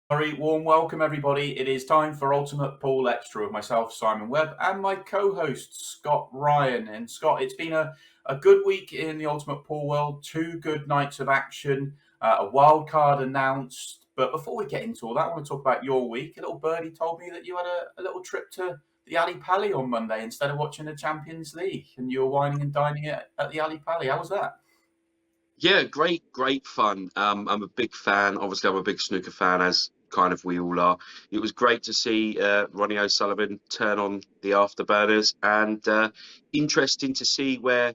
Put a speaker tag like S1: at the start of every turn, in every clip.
S1: Very warm welcome, everybody. It is time for Ultimate Pool Extra with myself, Simon Webb, and my co-host, Scott Ryan. And Scott, it's been a good week in the Ultimate Pool world. 2 good nights of action, a wild card announced. But before we get into all that, I want to talk about your week. A little birdie told me that you had a little trip to the Ali Pali on Monday instead of watching the Champions League, and you were whining and dining at the Ali Pali. How was that?
S2: Yeah, great fun. I'm a big fan. Obviously, I'm a big snooker fan, as kind of we all are. It was great to see Ronnie O'Sullivan turn on the afterburners, and interesting to see where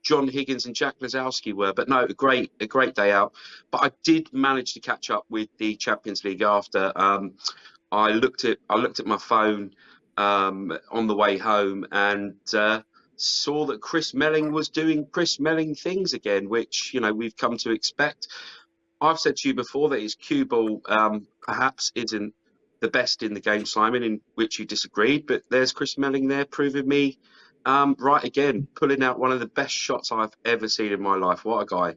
S2: John Higgins and Jack Lazowski were. But no, a great day out. But I did manage to catch up with the Champions League after. I looked at my phone on the way home, and saw that Chris Melling was doing Chris Melling things again, which, we've come to expect. I've said to you before that his cue ball perhaps isn't the best in the game, Simon, in which you disagreed, but there's Chris Melling there proving me right again, pulling out one of the best shots I've ever seen in my life. What a guy.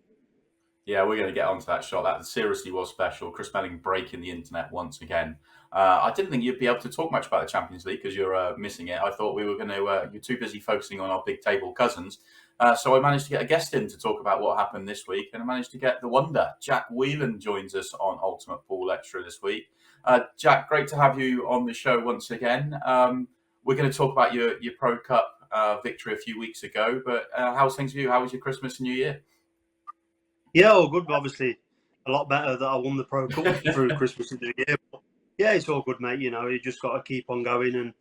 S1: Yeah, we're going to get onto that shot. That seriously was special. Chris Melling breaking the internet once again. I didn't think you'd be able to talk much about the Champions League because you're missing it. I thought we were going to. You're too busy focusing on our big table cousins. So I managed to get a guest in to talk about what happened this week, and I managed to get the wonder. Jack Whelan joins us on Ultimate Pool Extra this week. Jack, great to have you on the show once again. We're going to talk about your Pro Cup victory a few weeks ago, but how's things for you? How was your Christmas and New Year?
S3: Yeah, all good. Obviously, a lot better that I won the Pro Cup through Christmas and New Year. But yeah, it's all good, mate. You just got to keep on going,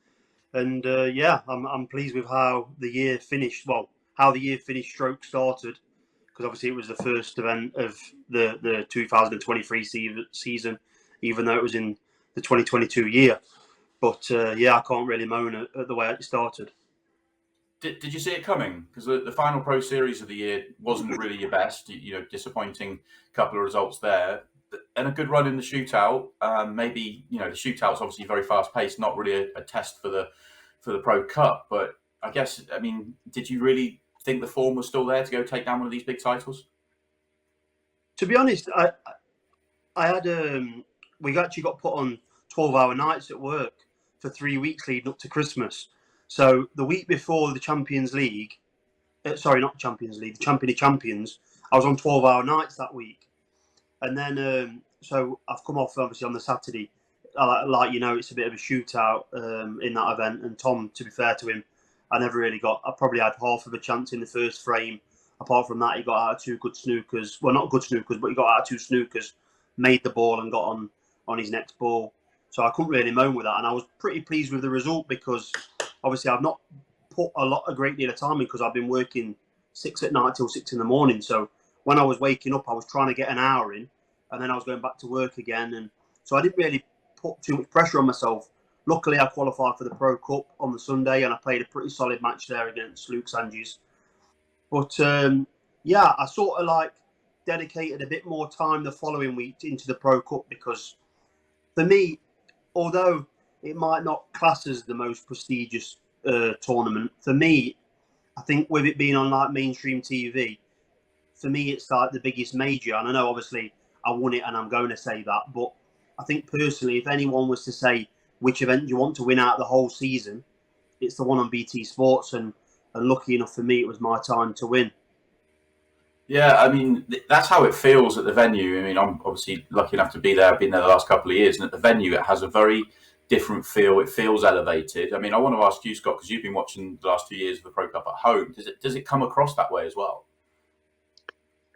S3: and yeah, I'm pleased with how the year finished. Well, how the year finished, stroke started, because obviously it was the first event of the 2023 season, even though it was in the 2022 year. But yeah, I can't really moan at the way it started.
S1: Did you see it coming? Because the final Pro Series of the year wasn't really your best. Disappointing couple of results there, and a good run in the Shootout. Maybe the Shootout's obviously very fast paced, not really a test for the Pro Cup. But I guess, did you really think the form was still there to go take down one of these big titles?
S3: To be honest, I had we actually got put on 12-hour nights at work for 3 weeks leading up to Christmas. So the week before the Champions League, sorry, not Champions League, the Champion of Champions, I was on 12-hour nights that week. And then, so I've come off, obviously, on the Saturday. It's a bit of a shootout in that event. And Tom, to be fair to him, I probably had half of a chance in the first frame. Apart from that, he got out of 2 good snookers. Well, not good snookers, but he got out of 2 snookers, made the ball and got on his next ball. So I couldn't really moan with that. And I was pretty pleased with the result because obviously I've not put a great deal of time in because I've been working 6 at night till 6 in the morning. So when I was waking up, I was trying to get an hour in, and then I was going back to work again. And so I didn't really put too much pressure on myself. Luckily, I qualified for the Pro Cup on the Sunday, and I played a pretty solid match there against Luke Sanges. But yeah, I sort of dedicated a bit more time the following week into the Pro Cup because for me, although it might not class as the most prestigious tournament, for me, I think with it being on mainstream TV, for me it's the biggest major. And I know obviously I won it and I'm going to say that, but I think personally, if anyone was to say which event do you want to win out the whole season, it's the one on BT Sports, and lucky enough for me, it was my time to win.
S1: Yeah, that's how it feels at the venue. I'm obviously lucky enough to be there. I've been there the last couple of years, and at the venue, it has a very different feel. It feels elevated. I want to ask you, Scott, because you've been watching the last 2 years of the Pro Cup at home. Does it come across that way as well?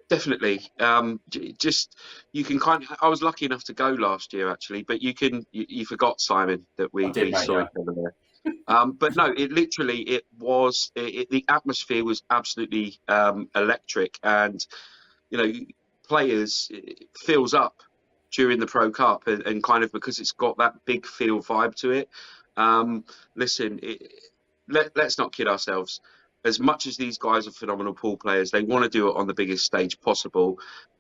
S2: Definitely. You can I was lucky enough to go last year actually, but you forgot, Simon, that we saw each other there. But no, it was the atmosphere was absolutely electric, and players, it fills up during the Pro Cup, and kind of because it's got that big field vibe to it. Listen, let's not kid ourselves. As much as these guys are phenomenal pool players, they want to do it on the biggest stage possible.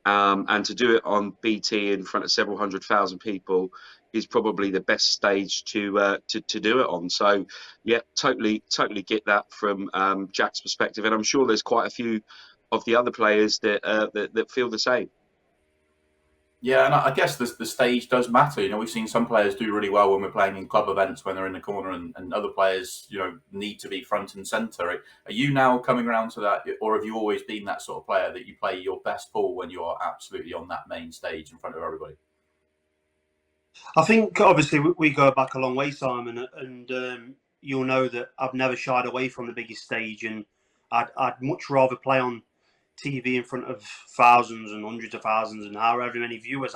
S2: And to do it on BT in front of several 100,000 people is probably the best stage to do it on. So, yeah, totally get that from Jack's perspective, and I'm sure there's quite a few of the other players that feel the same.
S1: Yeah, and I guess the stage does matter. You know, we've seen some players do really well when we're playing in club events when they're in the corner, and other players, you know, need to be front and centre. Are you now coming around to that, or have you always been that sort of player that you play your best ball when you're absolutely on that main stage in front of everybody?
S3: I think obviously we go back a long way, Simon, and you'll know that I've never shied away from the biggest stage, and I'd much rather play on TV in front of thousands and hundreds of thousands and however many viewers.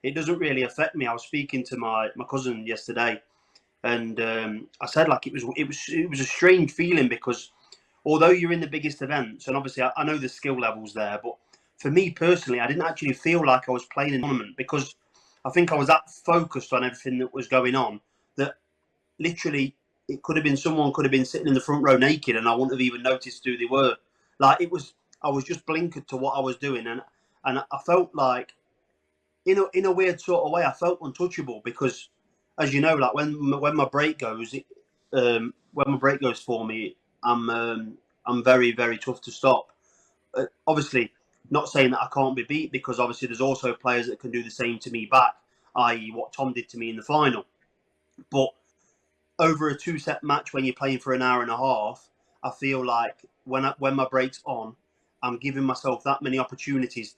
S3: It doesn't really affect me. I was speaking to my cousin yesterday, and I said like it was a strange feeling because although you're in the biggest events, and obviously I know the skill levels there, but for me personally, I didn't actually feel like I was playing in a tournament because I think I was that focused on everything that was going on that literally it could have been someone could have been sitting in the front row naked and I wouldn't have even noticed who they were. Like I was just blinkered to what I was doing, and I felt like in a weird sort of way I felt untouchable because, as you know, like when my break goes, when my break goes for me, I'm very very tough to stop. Obviously, not saying that I can't be beat because obviously there's also players that can do the same to me back, i.e., what Tom did to me in the final. But over a 2-set match when you're playing for an hour and a half, I feel like when my break's on, I'm giving myself that many opportunities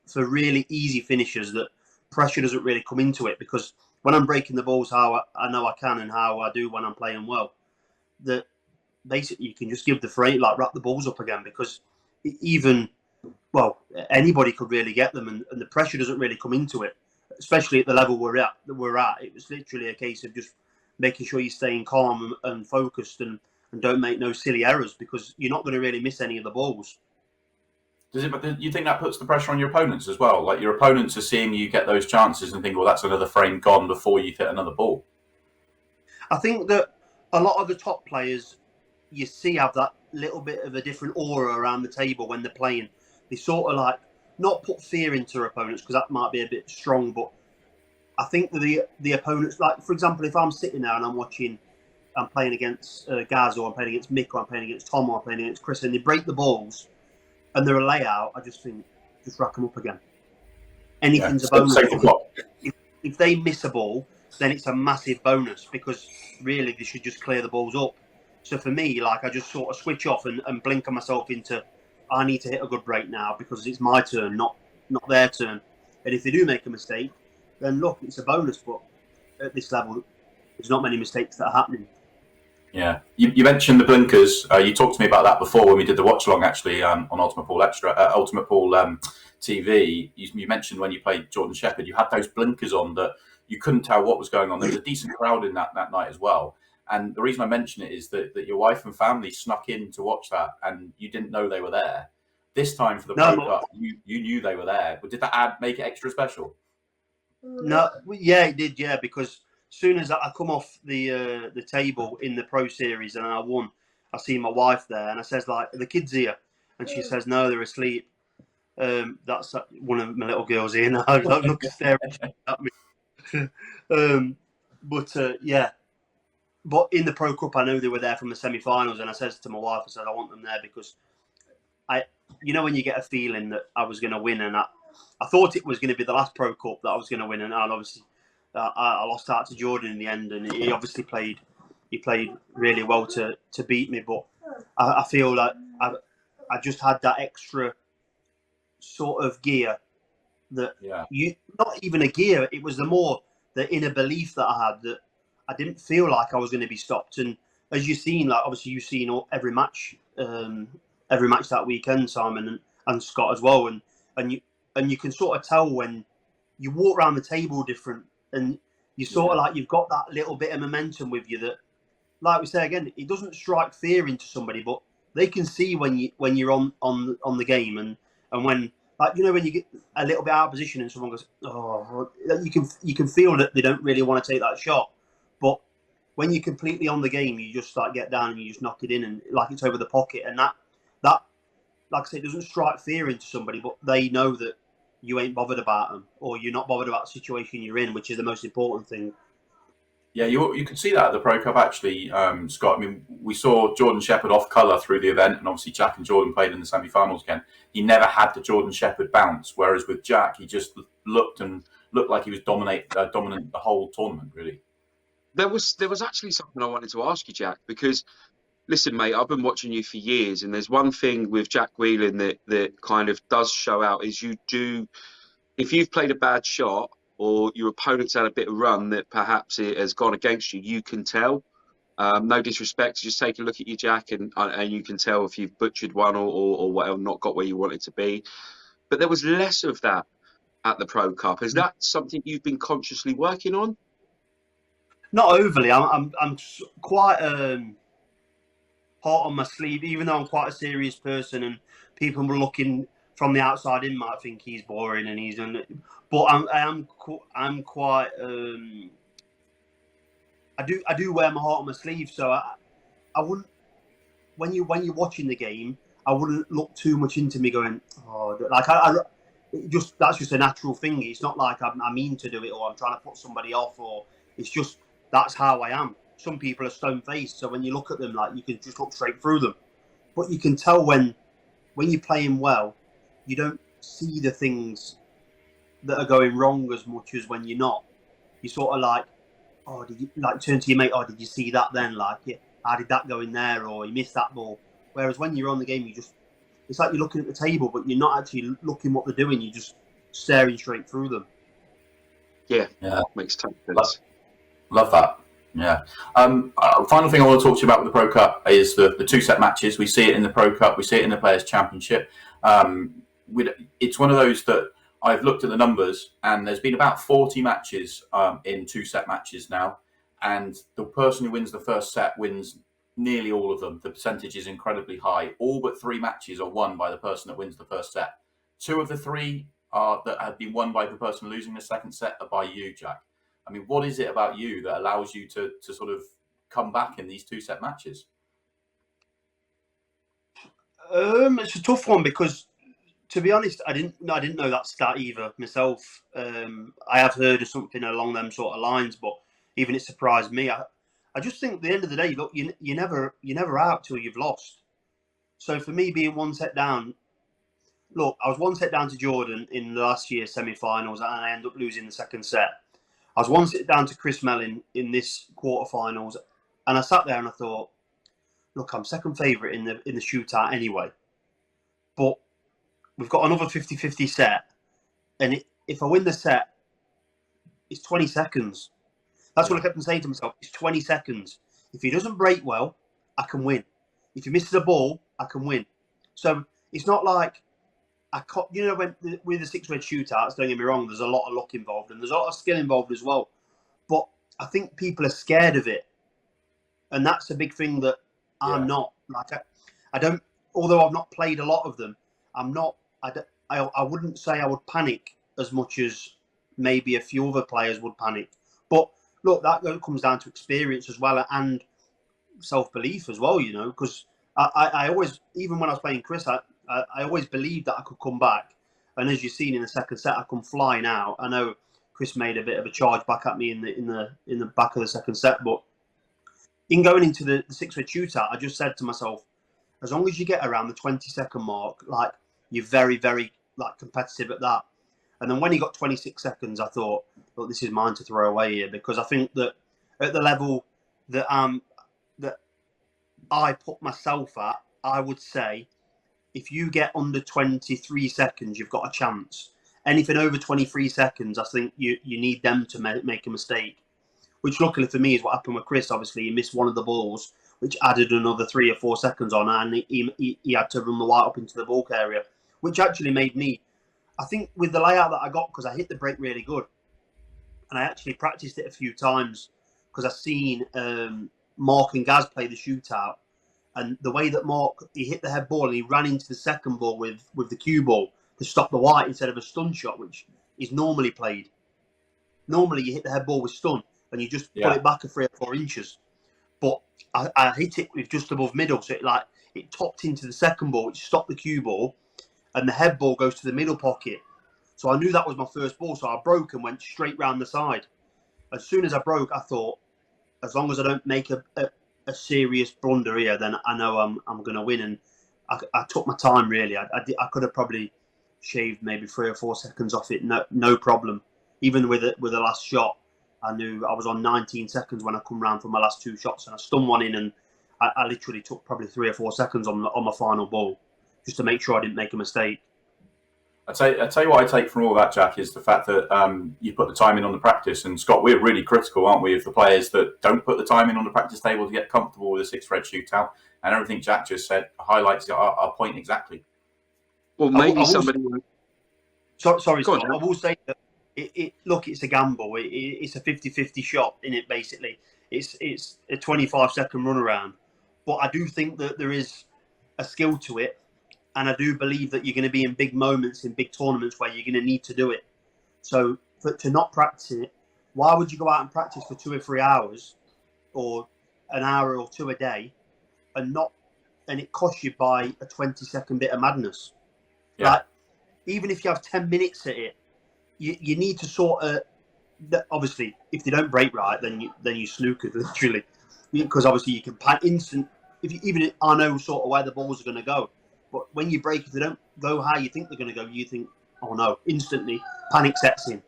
S3: for really easy finishes that pressure doesn't really come into it because when I'm breaking the balls how I know I can and how I do when I'm playing well, that basically you can just give the frame like wrap the balls up again because even anybody could really get them and the pressure doesn't really come into it, especially at the level we're at. It was literally a case of just making sure you're staying calm and focused and don't make no silly errors because you're not going to really miss any of the balls.
S1: But you think that puts the pressure on your opponents as well? Like your opponents are seeing you get those chances and think, well, that's another frame gone before you hit another ball.
S3: I think that a lot of the top players you see have that little bit of a different aura around the table when they're playing. They sort of like not put fear into their opponents because that might be a bit strong, but I think the opponents, like for example, if I'm sitting there and I'm playing against Gaz or I'm playing against Mick or I'm playing against Tom or I'm playing against Chris and they break the balls and they're a layout, I just think, just rack them up again. Anything's a bonus. If they miss a ball, then it's a massive bonus because really they should just clear the balls up. So for me, like I just sort of switch off and blinker myself into I need to hit a good break now because it's my turn, not their turn. And if they do make a mistake, then look, it's a bonus. But at this level, there's not many mistakes that are happening.
S1: Yeah, you mentioned the blinkers. You talked to me about that before when we did the watch along actually on Ultimate Pool TV. You mentioned when you played Jordan Shepherd, you had those blinkers on that you couldn't tell what was going on. There was a decent crowd in that night as well. And the reason I mention it is that your wife and family snuck in to watch that, and you didn't know they were there. This time for the Pro Cup, you knew they were there. But did that make it extra special?
S3: No, yeah, it did, yeah, because as soon as I come off the table in the Pro Series and I won, I see my wife there, and I says like, "Are the kids here?" And she says, "No, they're asleep." That's one of my little girls here now. I look staring at me. Yeah. But in the Pro Cup, I know they were there from the semi-finals, and I says to my wife, I said, I want them there because when you get a feeling that I was going to win, and I thought it was going to be the last Pro Cup that I was going to win, and obviously I lost out to Jordan in the end, and he obviously played really well to beat me, but I feel like I just had that extra sort of gear that not even a gear, it was the inner belief that I had that I didn't feel like I was going to be stopped. And as you've seen, like obviously you've seen every match that weekend, Simon and Scott as well, and you can sort of tell when you walk around the table different, and you sort of like you've got that little bit of momentum with you that, like we say again, it doesn't strike fear into somebody, but they can see when you're on the game, and when like when you get a little bit out of position and someone goes, oh, you can feel that they don't really want to take that shot. But when you're completely on the game, you just like get down and you just knock it in, and like it's over the pocket, and that like I say, it doesn't strike fear into somebody, but they know that you ain't bothered about them, or you're not bothered about the situation you're in, which is the most important thing.
S1: Yeah, you could see that at the Pro Cup actually, Scott. I mean, we saw Jordan Shepherd off colour through the event, and obviously Jack and Jordan played in the semi-finals again. He never had the Jordan Shepherd bounce, whereas with Jack, he just looked like he was dominant the whole tournament, really.
S2: There was actually something I wanted to ask you, Jack, because listen, mate, I've been watching you for years, and there's one thing with Jack Whelan that kind of does show out is you do, if you've played a bad shot or your opponent's had a bit of run that perhaps it has gone against you, you can tell. No disrespect, just take a look at your Jack and you can tell if you've butchered one or whatever, not got where you want it to be. But there was less of that at the Pro Cup. Is that something you've been consciously working on?
S3: Not overly. I'm quite hot on my sleeve, even though I'm quite a serious person, and people looking from the outside in might think he's boring and he's done it. But I'm quite. I do wear my heart on my sleeve, so I wouldn't. When you're watching the game, I wouldn't look too much into me going, oh, like that's just a natural thing. It's not like I mean to do it or I'm trying to put somebody off, or it's just that's how I am. Some people are stone faced, so when you look at them, like you can just look straight through them. But you can tell when you're playing well, you don't see the things that are going wrong as much as when you're not. You sort of like, oh, did you like turn to your mate? Oh, did you see that then? Like, yeah, how did that go in there? Or you missed that ball. Whereas when you're on the game, it's like you're looking at the table, but you're not actually looking what they're doing. You're just staring straight through them.
S2: Yeah. Makes total sense.
S1: Love that. Yeah. Final thing I want to talk to you about with the Pro Cup is the 2-set matches. We see it in the Pro Cup. We see it in the Players' Championship. It's one of those that I've looked at the numbers, and there's been about 40 matches in 2-set matches now, and the person who wins the first set wins nearly all of them. The percentage is incredibly high. All but 3 matches are won by the person that wins the first set. 2 of the 3 that have been won by the person losing the second set are by you, Jack. I mean, what is it about you that allows you to sort of come back in these 2-set matches?
S3: It's a tough one because, to be honest, I didn't know that stat either myself. I have heard of something along them sort of lines, but even it surprised me. I just think at the end of the day, look, you're never out till you've lost. So for me, being 1 set down, look, I was 1 set down to Jordan in the last year's semi-finals, and I ended up losing the second set. I was 1 set down to Chris Melling in this quarterfinals, and I sat there and I thought, look, I'm second favourite in the shootout anyway, but we've got another 50-50 set, and if I win the set, it's 20 seconds. That's what I kept on saying to myself. It's 20 seconds. If he doesn't break well, I can win. If he misses a ball, I can win. So it's not like when with the 6-wedge shootouts, don't get me wrong, there's a lot of luck involved and there's a lot of skill involved as well. But I think people are scared of it, and that's a big thing that I'm not. Like I don't. Although I've not played a lot of them, I'm not. I wouldn't say I would panic as much as maybe a few other players would panic. But look, that comes down to experience as well and self-belief as well, because I always, even when I was playing Chris, I always believed that I could come back. And as you've seen in the second set, I come flying out. I know Chris made a bit of a charge back at me in the back of the second set, but in going into the 6-wedge shootout, I just said to myself, as long as you get around the 20-second mark, like you're very, very like competitive at that. And then when he got 26 seconds, I thought, look, this is mine to throw away here, because I think that at the level that I put myself at, I would say if you get under 23 seconds, you've got a chance. Anything over 23 seconds, I think you need them to make a mistake, which luckily for me is what happened with Chris. Obviously, he missed one of the balls, which added another 3 or 4 seconds on, and he had to run the white up into the bulk area, which actually made me, I think with the layout that I got, because I hit the break really good, and I actually practiced it a few times, because I've seen Mark and Gaz play the shootout, and the way that Mark, he hit the head ball and he ran into the second ball with the cue ball to stop the white instead of a stun shot, which is normally played. Normally you hit the head ball with stun and you just pull it back a 3 or 4 inches. But I hit it with just above middle, so it topped into the second ball, which stopped the cue ball, and the head ball goes to the middle pocket. So I knew that was my first ball. So I broke and went straight round the side. As soon as I broke, I thought, as long as I don't make a serious blunder here, then I know I'm going to win. And I took my time, really. I could have probably shaved maybe 3 or 4 seconds off it, no problem. Even with the last shot, I knew I was on 19 seconds when I come round for my last 2 shots, and I stung one in, and I literally took probably 3 or 4 seconds on my final ball just to make sure I didn't make a mistake.
S1: I tell you what I take from all that, Jack, is the fact that you put the time in on the practice. And Scott, we're really critical, aren't we, of the players that don't put the time in on the practice table to get comfortable with a 6 red shootout. And everything Jack just said highlights our point exactly.
S2: Well, maybe somebody.
S3: Sorry, Scott. I will say that look, it's a gamble. It's a 50-50 shot in it. Basically, it's a 25-second run around. But I do think that there is a skill to it. And I do believe that you're going to be in big moments, in big tournaments where you're going to need to do it. So to not practice it, why would you go out and practice for 2 or 3 hours or an hour or 2 a day and it costs you by a 20-second bit of madness?
S1: Yeah.
S3: Like, even if you have 10 minutes at it, you need to sort of, obviously, if they don't break right, then you snookered, literally. Because obviously you can pan instant, even I know sort of where the balls are going to go. But when you break, if they don't go how you think they're going to go, you think, oh no, instantly panic sets in.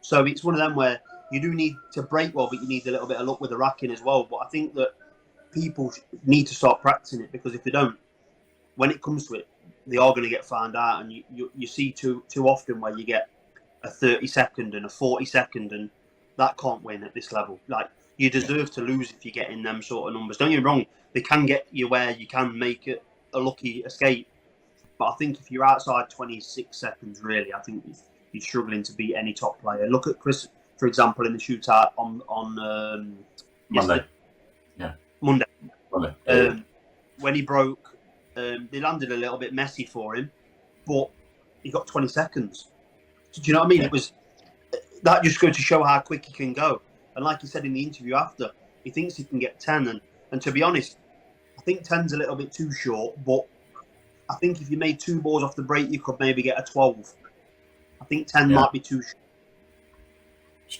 S3: So it's one of them where you do need to break well, but you need a little bit of luck with the racking as well. But I think that people need to start practicing it, because if they don't, when it comes to it, they are going to get found out. And you see too often where you get a 30-second and a 40-second, and that can't win at this level. Like, you deserve to lose if you get in them sort of numbers. Don't get me wrong, they can get you where you can make it a lucky escape, but I think if you're outside 26 seconds, really, I think you're struggling to beat any top player. Look at Chris, for example, in the shootout on
S1: Monday.
S3: Monday.
S1: Yeah.
S3: When he broke, they landed a little bit messy for him, but he got 20 seconds. Do you know what I mean?
S1: Yeah.
S3: It was that just goes to show how quick he can go. And like he said in the interview after, he thinks he can get 10, and to be honest, I think 10's a little bit too short, but I think if you made 2 balls off the break, you could maybe get a 12. I think 10 might be too short.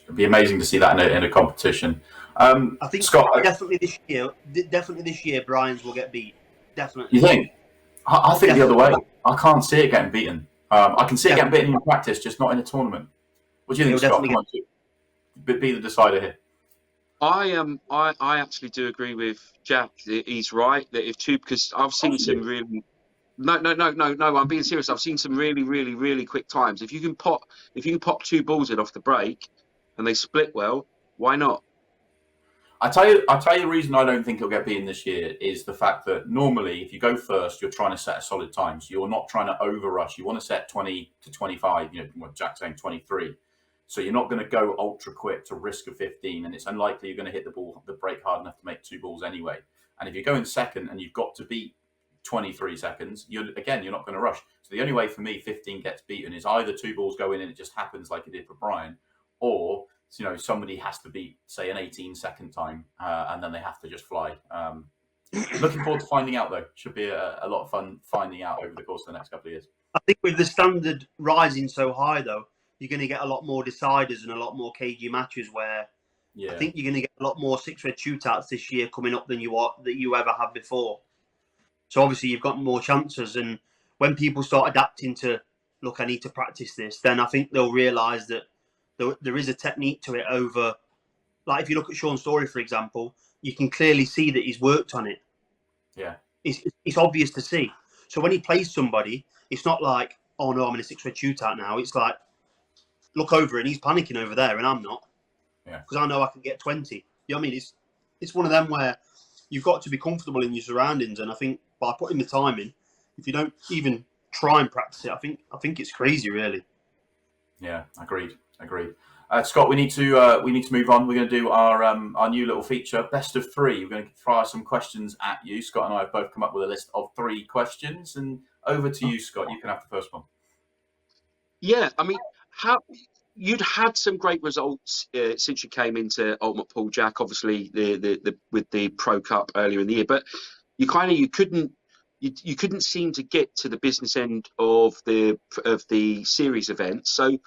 S1: It'd be amazing to see that in a competition.
S3: I think
S1: Scott,
S3: definitely this year, Brian's will get beat. Definitely.
S1: You think? I think the other way. I can't see it getting beaten. I can see it getting beaten in practice, just not in a tournament. What do you think, Scott? Come on, be the decider here.
S2: I actually do agree with Jack. He's right that because I've seen some really. No. I'm being serious. I've seen some really, really, really quick times. If you can pop 2 balls in off the break, and they split well, why not?
S1: I tell you the reason I don't think he'll get beaten this year is the fact that normally if you go first, you're trying to set a solid time. So you're not trying to overrush. You want to set 20 to 25. You know what Jack's saying, 23. So you're not going to go ultra quick to risk a 15, and it's unlikely you're going to hit the break hard enough to make 2 balls anyway. And if you're going second and you've got to beat 23 seconds, you're not going to rush. So the only way for me 15 gets beaten is either 2 balls go in and it just happens like it did for Brian, or somebody has to beat, say, an 18-second time, and then they have to just fly. Looking forward to finding out, though. Should be a lot of fun finding out over the course of the next couple of years.
S3: I think with the standard rising so high, though, you're going to get a lot more deciders and a lot more cagey matches where I think you're going to get a lot more 6 red shootouts this year coming up than you ever have before. So obviously you've got more chances, and when people start adapting to, look, I need to practice this, then I think they'll realise that there is a technique to it over, like if you look at Sean Story, for example, you can clearly see that he's worked on it.
S1: Yeah.
S3: It's obvious to see. So when he plays somebody, it's not like, oh no, I'm in a 6 red shootout now. It's like, look over and he's panicking over there and I'm not.
S1: Yeah.
S3: Because I know I can get 20. You know what I mean? It's one of them where you've got to be comfortable in your surroundings, and I think by putting the time in, if you don't even try and practice it, I think it's crazy, really.
S1: Yeah, agreed. Scott, we need to move on. We're going to do our new little feature, best of 3. We're going to fire some questions at you. Scott and I have both come up with a list of 3 questions, and over to you, Scott. You can have the first one.
S2: Yeah, I mean, you'd had some great results since you came into Ultimate Pool, Jack. Obviously, with the Pro Cup earlier in the year, but you couldn't you couldn't seem to get to the business end of the series event. So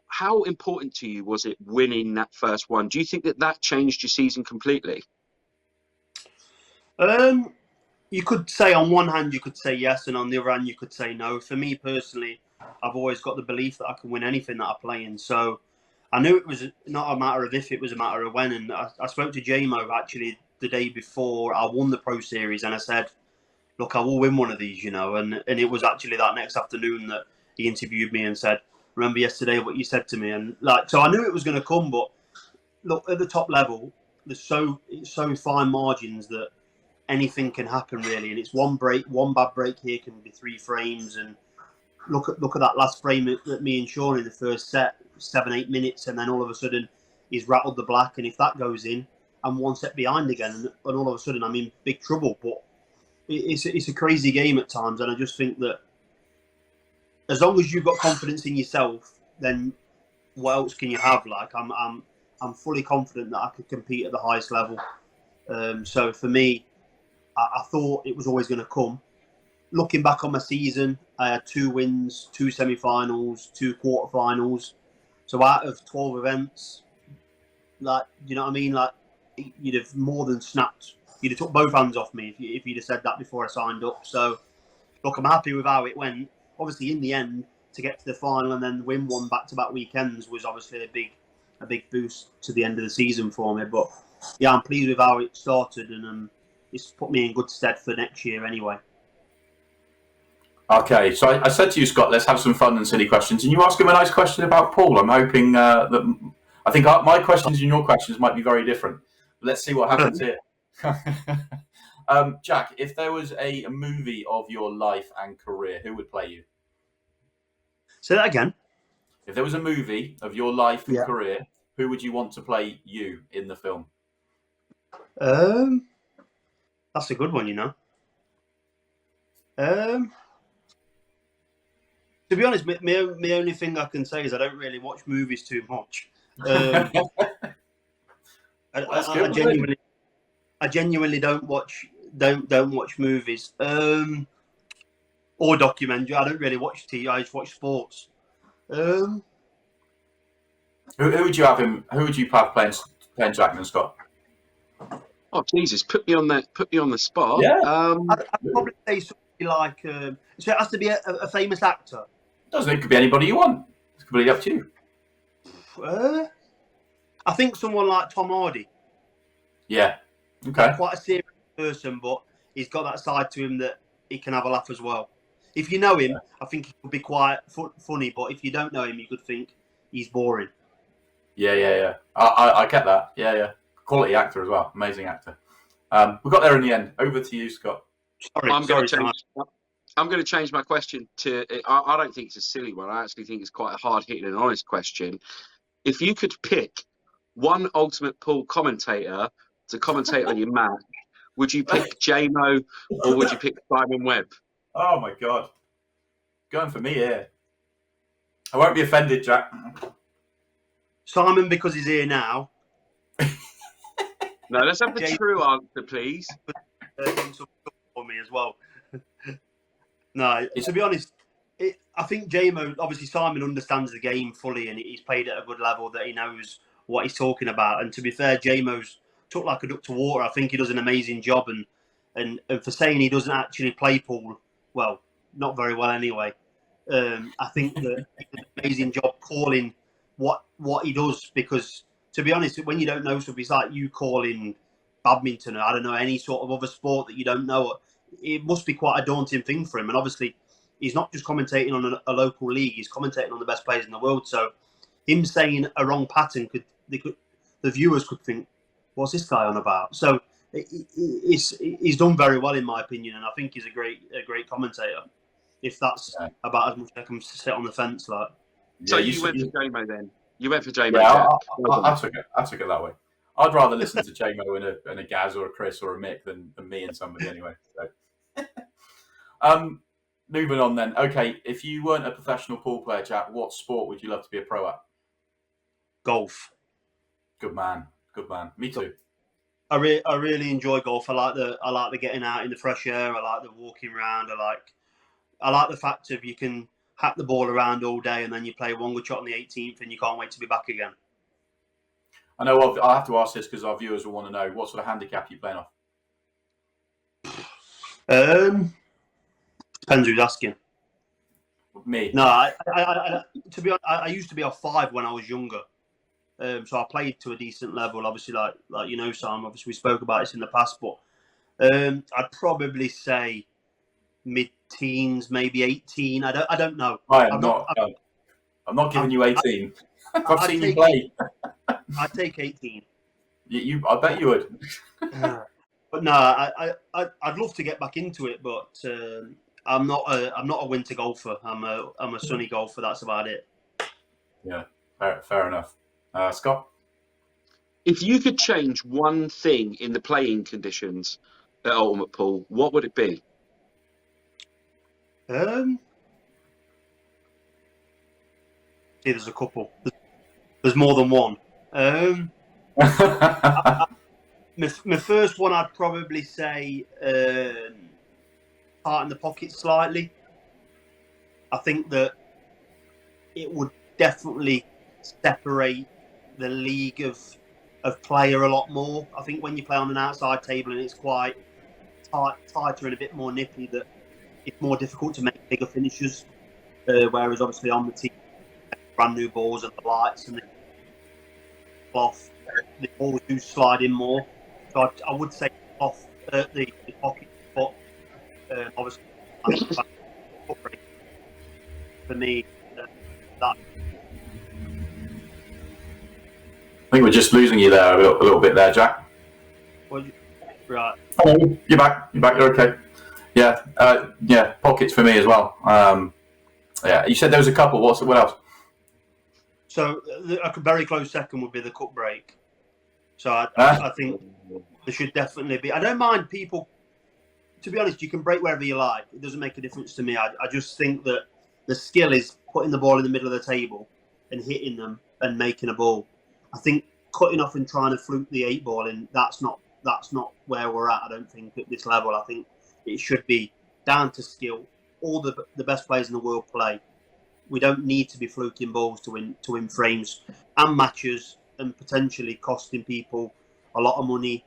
S2: how important to you was it winning that first one? Do you think that changed your season completely?
S3: You could say on one hand you could say yes, and on the other hand you could say no. For me personally, I've always got the belief that I can win anything that I play in. So I knew it was not a matter of if, it was a matter of when. And I spoke to JMO actually the day before I won the Pro Series, and I said, look, I will win one of these, you know. And it was actually that next afternoon that he interviewed me and said, remember yesterday what you said to me? And so I knew it was going to come, but look, at the top level, there's so fine margins that anything can happen really, and it's one bad break here can be 3 frames. And look at that last frame that me and Sean in the first set, 7-8 minutes, and then all of a sudden he's rattled the black, and if that goes in, I'm one set behind again, and all of a sudden I'm in big trouble. But it's a crazy game at times, and I just think that as long as you've got confidence in yourself, then what else can you have? Like I'm fully confident that I could compete at the highest level. So for me, I thought it was always going to come. Looking back on my season, I had 2 wins, 2 semi-finals, 2 quarterfinals. So out of 12 events, like, you know what I mean? Like, you'd have more than snapped. You'd have took both hands off me if you'd have said that before I signed up. So, look, I'm happy with how it went. Obviously, in the end, to get to the final and then win one back-to-back weekends was obviously a big boost to the end of the season for me. But yeah, I'm pleased with how it started, and it's put me in good stead for next year anyway.
S1: Okay, so I said to you, Scott, let's have some fun and silly questions. And you ask him a nice question about Paul. I'm hoping that I think my questions and your questions might be very different. Let's see what happens here. Jack, if there was a movie of your life and career, who would play you?
S3: Say that again.
S1: If there was a movie of your life and career, who would you want to play you in the film?
S3: That's a good one, you know. To be honest, my only thing I can say is I don't really watch movies too much. I genuinely don't watch movies or documentary. I don't really watch TV. I just watch sports.
S1: Who would you have him? Who would you have playing Jackman, Scott?
S2: Oh Jesus! Put me on the spot.
S1: Yeah.
S3: I'd probably say something like. So it has to be a famous actor.
S1: Doesn't it? Could be anybody you want. It's completely up to you.
S3: I think someone like Tom Hardy.
S1: Yeah. Okay.
S3: Quite a serious person, but he's got that side to him that he can have a laugh as well. If you know him, I think he could be quite funny, but if you don't know him, you could think he's boring.
S1: Yeah. I get that. Yeah. Quality actor as well. Amazing actor. We got there in the end. Over to you, Scott.
S2: I'm going to change my question to. I don't think it's a silly one. I actually think it's quite a hard-hitting and honest question. If you could pick one Ultimate Pool commentator to commentate on your match, would you pick JMO or would you pick Simon Webb?
S1: Oh my God. Going for me here. I won't be offended, Jack.
S3: Simon, because he's here now.
S2: No, let's have the true answer, please.
S3: For me as well. No, to be honest, I think JMO, obviously Simon understands the game fully and he's played at a good level that he knows what he's talking about. And to be fair, JMO's took like a duck to water. I think he does an amazing job. And for saying he doesn't actually play pool, well, not very well anyway. I think that he does an amazing job calling what he does, because to be honest, when you don't know stuff, it's like you calling badminton or I don't know, any sort of other sport that you don't know. It must be quite a daunting thing for him. And obviously, he's not just commentating on a local league; he's commentating on the best players in the world. So, him saying a wrong pattern the viewers could think, "What's this guy on about?" So, he's done very well in my opinion, and I think he's a great commentator. If that's about as much as I can sit on the fence, like.
S2: So you went for JMO then. You went for JMO.
S1: Yeah, I took it that way. I'd rather listen to JMO and a Gaz or a Chris or a Mick than me and somebody anyway. So. Moving on then. Okay, if you weren't a professional pool player, Jack, what sport would you love to be a pro at?
S3: Golf.
S1: Good man. Me too.
S3: I really enjoy golf. I like the getting out in the fresh air. I like the walking around. I like the fact of you can hack the ball around all day and then you play one good shot on the 18th and you can't wait to be back again.
S1: I know I have to ask this because our viewers will want to know what sort of handicap you're playing off.
S3: Depends who's asking.
S1: Me.
S3: No, I to be honest, I used to be off 5 when I was younger. So I played to a decent level. Obviously, like Sam. Obviously, we spoke about this in the past, but I'd probably say mid-teens, maybe 18. I don't know.
S1: I'm not giving you 18. I've seen you play.
S3: I'd take 18.
S1: I bet you would.
S3: But no, I'd love to get back into it, but I'm not a winter golfer. I'm a sunny golfer. That's about it.
S1: Yeah, fair enough. Scott?
S2: If you could change one thing in the playing conditions at Ultimate Pool, what would it be?
S3: There's a couple. There's more than one. My first one, I'd probably say tighten the pocket slightly. I think that it would definitely separate the league of player a lot more. I think when you play on an outside table and it's quite tighter and a bit more nippy, that it's more difficult to make bigger finishes. Whereas obviously on the tee, brand new balls and the lights and the cloth, the balls do slide in more. So I would say off the pocket, but obviously for me, that.
S1: I think we're just losing you there a little bit there, Jack.
S3: Right.
S1: Hello. You're back. You're okay. Yeah. Pockets for me as well. Yeah. You said there was a couple. What else?
S3: So a very close second would be the cup break. So I think there should definitely be. I don't mind people. To be honest, you can break wherever you like. It doesn't make a difference to me. I just think that the skill is putting the ball in the middle of the table and hitting them and making a ball. I think cutting off and trying to fluke the 8 ball in, that's not where we're at. I don't think at this level. I think it should be down to skill. All the best players in the world play. We don't need to be fluking balls to win frames and matches and potentially costing people a lot of money,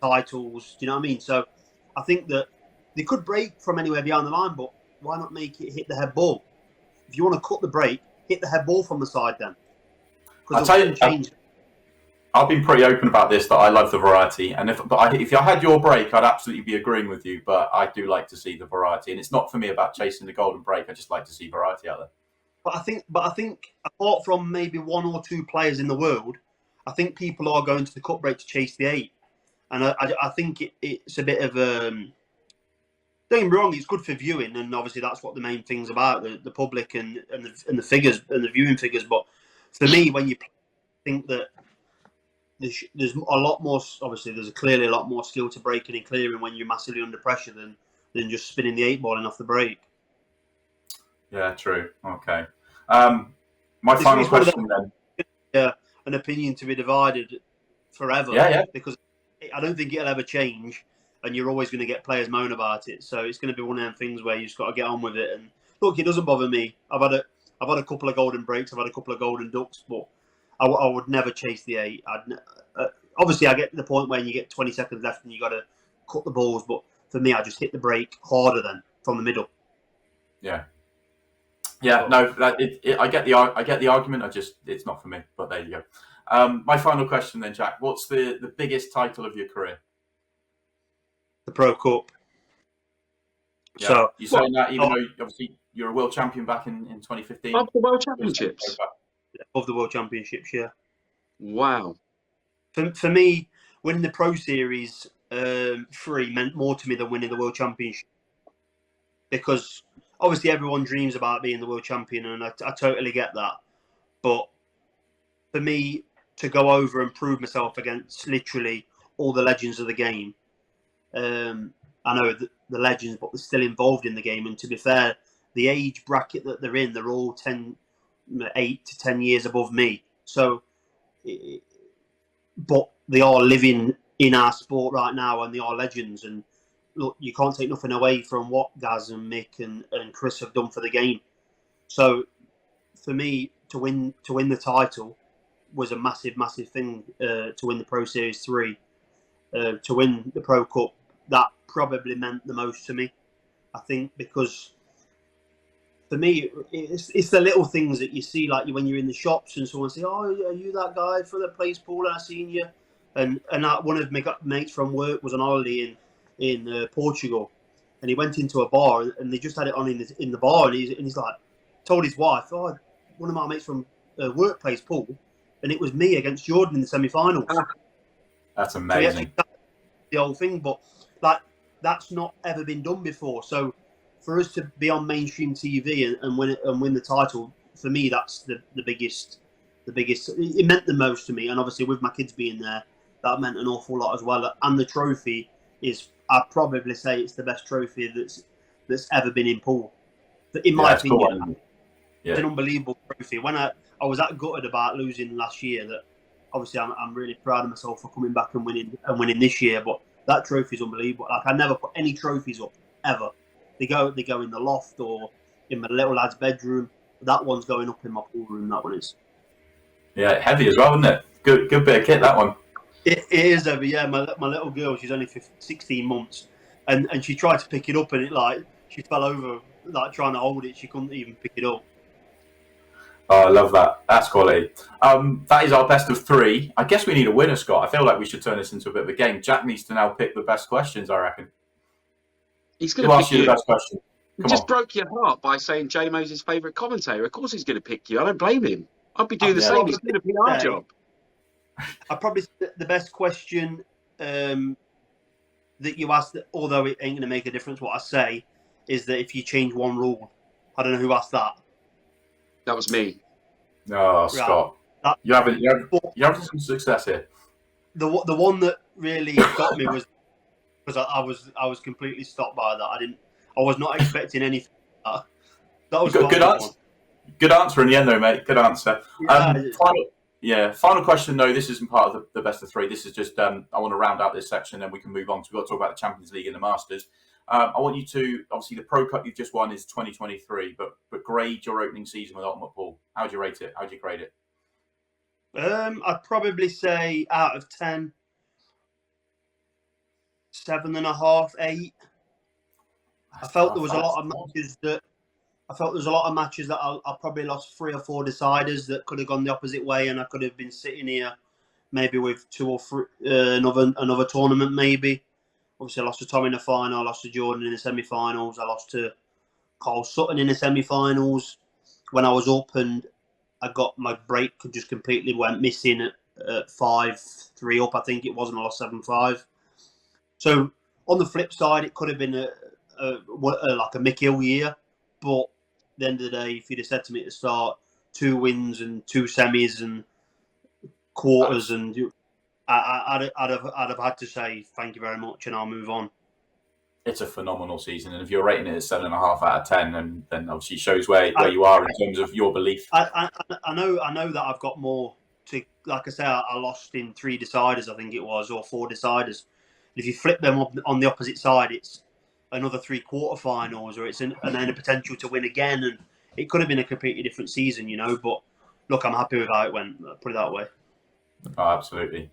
S3: titles. Do you know what I mean? So I think that they could break from anywhere behind the line, but why not make it hit the head ball? If you want to cut the break, hit the head ball from the side then.
S1: I'll tell you, I've been pretty open about this, that I love the variety. And if I had your break, I'd absolutely be agreeing with you. But I do like to see the variety. And it's not for me about chasing the golden break. I just like to see variety out there.
S3: But I think apart from maybe 1 or 2 players in the world, I think people are going to the cut break to chase the 8. And I think it's a bit of don't get me wrong, it's good for viewing, and obviously that's what the main thing's about, the public and the figures and the viewing figures. But for me, when you think that there's a lot more, obviously there's clearly a lot more skill to breaking and clearing when you're massively under pressure than just spinning the 8 ball and off the break.
S1: Yeah, true. Okay. My final question then.
S3: Yeah, an opinion to be divided forever.
S1: Yeah.
S3: Because I don't think it'll ever change, and you're always going to get players moan about it. So it's going to be one of them things where you just got to get on with it. And look, it doesn't bother me. I've had a couple of golden breaks. I've had a couple of golden ducks, but I would never chase the 8. Obviously, I get to the point where you get 20 seconds left and you got to cut the balls. But for me, I just hit the break harder than from the middle.
S1: Yeah. Yeah. No, I get the argument. It's not for me. But there you go. My final question then, Jack. What's the biggest title of your career?
S3: The Pro Cup.
S1: Yeah. So you're saying that even though obviously you're a world champion back in 2015?
S2: Of the World Championships?
S3: Of the World Championships, yeah.
S2: Wow.
S3: For me, winning the Pro Series 3 meant more to me than winning the World Championship. Because obviously everyone dreams about being the world champion, and I totally get that. But for me, to go over and prove myself against literally all the legends of the game, I know the legends, but they're still involved in the game. And to be fair, the age bracket that they're in, they're all 8 to 10 years above me. So, but they are living in our sport right now, and they are legends. And look, you can't take nothing away from what Gaz and Mick and Chris have done for the game. So for me, to win the title was a massive thing. To win the Pro Series 3, to win the Pro Cup, that probably meant the most to me. I think because for me, it's the little things that you see, like when you're in the shops and someone say, "Oh, are you that guy for the plays pool? And I seen you." And one of my mates from work was on holiday in Portugal, and he went into a bar and they just had it on in the bar, and he's like, told his wife, "Oh, one of my mates from work plays pool," and it was me against Jordan in the semi-finals.
S1: That's amazing.
S3: So the whole thing, but like that's not ever been done before. So for us to be on mainstream TV and win the title, for me, that's the biggest. It meant the most to me, and obviously with my kids being there, that meant an awful lot as well. And the trophy is, I'd probably say, it's the best trophy that's ever been in pool. In my opinion,
S1: cool.
S3: It's an unbelievable trophy. When I was that gutted about losing last year, that obviously I'm really proud of myself for coming back and winning this year. But that trophy is unbelievable. Like I never put any trophies up ever. They go in the loft or in my little lad's bedroom. That one's going up in my pool room. That one is.
S1: Yeah, heavy as well, isn't it? Good bit of kit, that one.
S3: It is heavy. Yeah, my little girl, she's only 16 months, and she tried to pick it up, and she fell over trying to hold it. She couldn't even pick it up.
S1: Oh, I love that. That's quality. That is our best of 3. I guess we need a winner, Scott. I feel like we should turn this into a bit of a game. Jack needs to now pick the best questions, I reckon.
S2: He's going to pick you.
S1: The best question.
S2: He just broke your heart by saying J-Mo's his favourite commentator. Of course he's going to pick you. I don't blame him. I'd be doing the same. He's going to be our job.
S3: I'd probably say the best question that you asked, although it ain't going to make a difference what I say, is that if you change one rule. I don't know who asked that.
S2: That was me.
S1: Oh, Scott. You having some success here.
S3: The one that really got me was I was completely stopped by that. I was not expecting anything. That was
S1: good answer. Good answer in the end, though, mate. Good answer. Final question, though. This isn't part of the best of 3. This is just I want to round out this section, then we can move on. So we've got to talk about the Champions League and the Masters. I want you to, obviously, the Pro Cup you've just won is 2023, but grade your opening season with Ultimate Pool. How'd you rate it? How'd you grade it?
S3: I'd probably say out of 10, 7.5, 8. I felt there was a lot of matches that I probably lost 3 or 4 deciders that could have gone the opposite way, and I could have been sitting here maybe with 2 or 3 another tournament maybe. Obviously, I lost to Tom in the final. I lost to Jordan in the semi-finals. I lost to Carl Sutton in the semi-finals when I was up, and I got my break just completely went missing at 5-3 up. I think it was, and I lost 7-5. So on the flip side, it could have been like a Mick Hill year, but at the end of the day, if you'd have said to me at the start, 2 wins and 2 semis and quarters, and I'd have had to say thank you very much, and I'll move on.
S1: It's a phenomenal season, and if you're rating it at 7.5 out of 10, then obviously shows where you are in terms of your belief.
S3: I know that I've got more to. Like I say, I lost in 3 deciders, I think it was, or 4 deciders. If you flip them up on the opposite side, it's another 3 quarterfinals, or and then a potential to win again, and it could have been a completely different season, But look, I'm happy with how it went. Put it that way.
S1: Oh, absolutely.